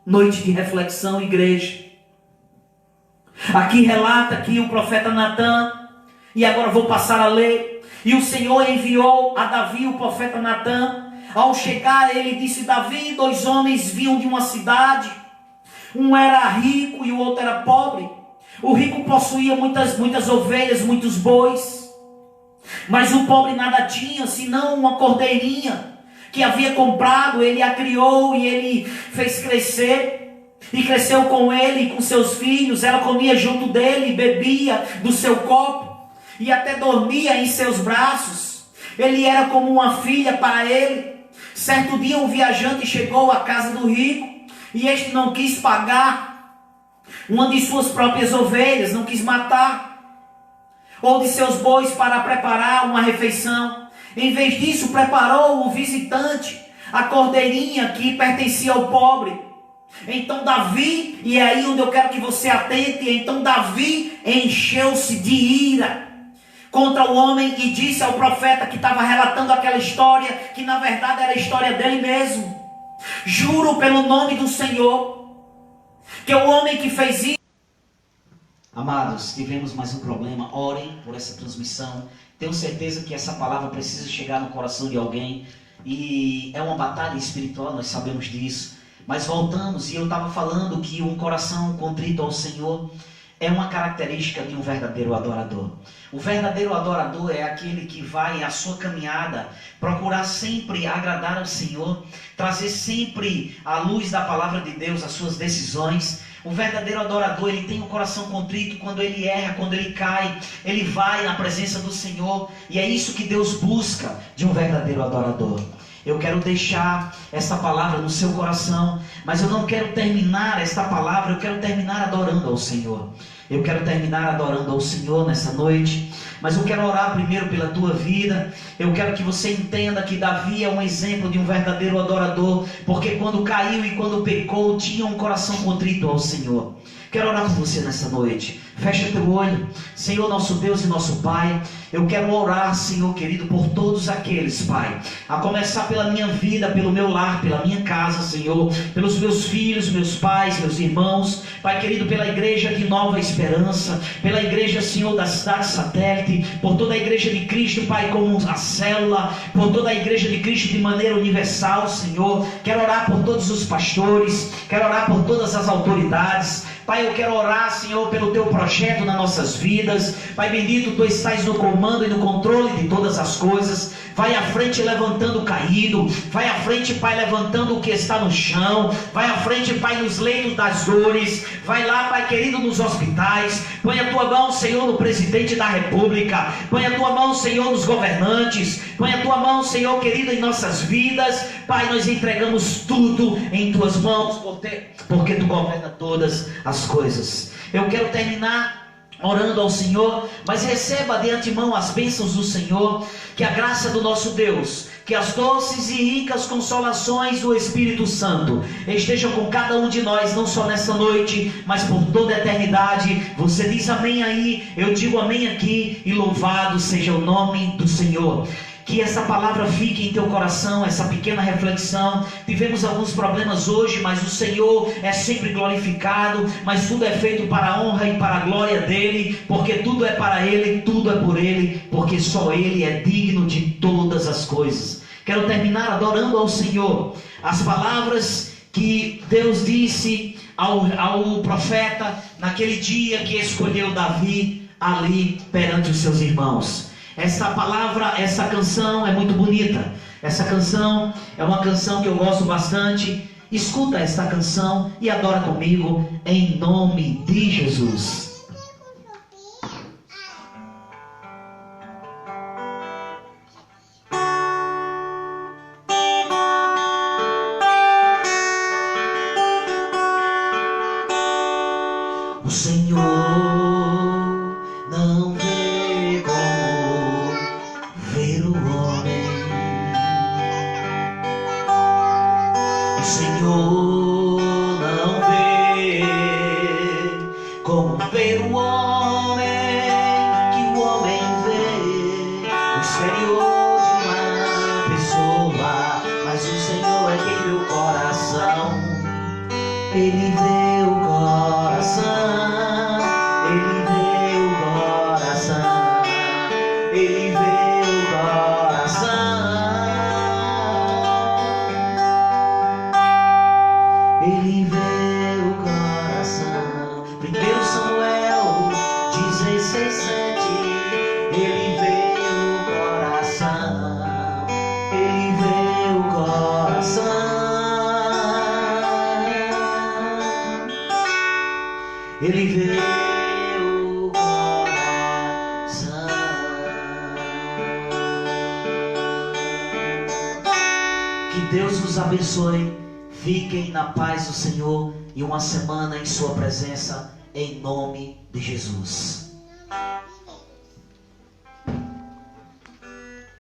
Noite de reflexão, igreja. Aqui relata que o profeta Natan, e agora vou passar a ler. E o Senhor enviou a Davi o profeta Natan. Ao chegar, ele disse: Davi, 2 homens vinham de uma cidade. Um era rico e o outro era pobre. O rico possuía muitas ovelhas, muitos bois, mas o pobre nada tinha, senão uma cordeirinha que havia comprado. Ele a criou e ele fez crescer, e cresceu com ele e com seus filhos. Ela comia junto dele, bebia do seu copo e até dormia em seus braços. Ele era como uma filha para ele. Certo dia um viajante chegou à casa do rico, e este não quis pagar uma de suas próprias ovelhas, não quis matar, ou de seus bois para preparar uma refeição. Em vez disso, preparou o visitante a cordeirinha que pertencia ao pobre. Então Davi, e é aí onde eu quero que você atente, então Davi encheu-se de ira contra o homem e disse ao profeta que estava relatando aquela história, que na verdade era a história dele mesmo: juro pelo nome do Senhor, que o homem que fez isso... Amados, tivemos mais um problema. Orem por essa transmissão. Tenho certeza que essa palavra precisa chegar no coração de alguém. E é uma batalha espiritual, nós sabemos disso. Mas voltamos, e eu estava falando que um coração contrito ao Senhor é uma característica de um verdadeiro adorador. O verdadeiro adorador é aquele que vai à sua caminhada procurar sempre agradar ao Senhor, trazer sempre à luz da palavra de Deus as suas decisões. O verdadeiro adorador, ele tem um coração contrito. Quando ele erra, quando ele cai, ele vai na presença do Senhor. E é isso que Deus busca de um verdadeiro adorador. Eu quero deixar essa palavra no seu coração, mas eu não quero terminar esta palavra, eu quero terminar adorando ao Senhor. Eu quero terminar adorando ao Senhor nessa noite, mas eu quero orar primeiro pela tua vida. Eu quero que você entenda que Davi é um exemplo de um verdadeiro adorador, porque quando caiu e quando pecou, tinha um coração contrito ao Senhor. Quero orar por você nessa noite. Fecha teu olho. Senhor, nosso Deus e nosso Pai, eu quero orar, Senhor querido, por todos aqueles, Pai, a começar pela minha vida, pelo meu lar, pela minha casa, Senhor, pelos meus filhos, meus pais, meus irmãos, Pai querido, pela igreja de Nova Esperança, pela igreja, Senhor, da cidade satélite, por toda a igreja de Cristo, Pai, como a célula, por toda a igreja de Cristo de maneira universal, Senhor. Quero orar por todos os pastores, quero orar por todas as autoridades. Pai, eu quero orar, Senhor, pelo teu projeto nas nossas vidas. Pai bendito, tu estás no comando e no controle de todas as coisas. Vai à frente levantando o caído. Vai à frente, Pai, levantando o que está no chão. Vai à frente, Pai, nos leitos das dores. Vai lá, Pai querido, nos hospitais. Põe a tua mão, Senhor, no presidente da república. Põe a tua mão, Senhor, nos governantes. Põe a tua mão, Senhor querido, em nossas vidas. Pai, nós entregamos tudo em tuas mãos, porque tu governa todas as coisas. Eu quero terminar orando ao Senhor, mas receba de antemão as bênçãos do Senhor, que a graça do nosso Deus, que as doces e ricas consolações do Espírito Santo estejam com cada um de nós, não só nessa noite, mas por toda a eternidade. Você diz amém aí, eu digo amém aqui, e louvado seja o nome do Senhor. que essa palavra fique em teu coração, essa pequena reflexão. Tivemos alguns problemas hoje, mas o Senhor é sempre glorificado, mas tudo é feito para a honra e para a glória dEle, porque tudo é para Ele, tudo é por Ele, porque só Ele é digno de todas as coisas. Quero terminar adorando ao Senhor. As palavras que Deus disse ao profeta naquele dia que escolheu Davi ali perante os seus irmãos. Essa palavra, essa canção é muito bonita. Essa canção é uma canção que eu gosto bastante. Escuta esta canção e adora comigo em nome de Jesus. O Senhor não vê como ver o homem. O Senhor não vê como ver o homem, que o homem vê o exterior de uma pessoa, mas o Senhor é quem vê o coração. Ele vê o coração. Ele vê o coração. 1 Samuel 16:7. Ele vê o coração. Ele vê o coração. Ele vê o coração. Que Deus os abençoe. Fiquem na paz do Senhor e uma semana em sua presença, em nome de Jesus.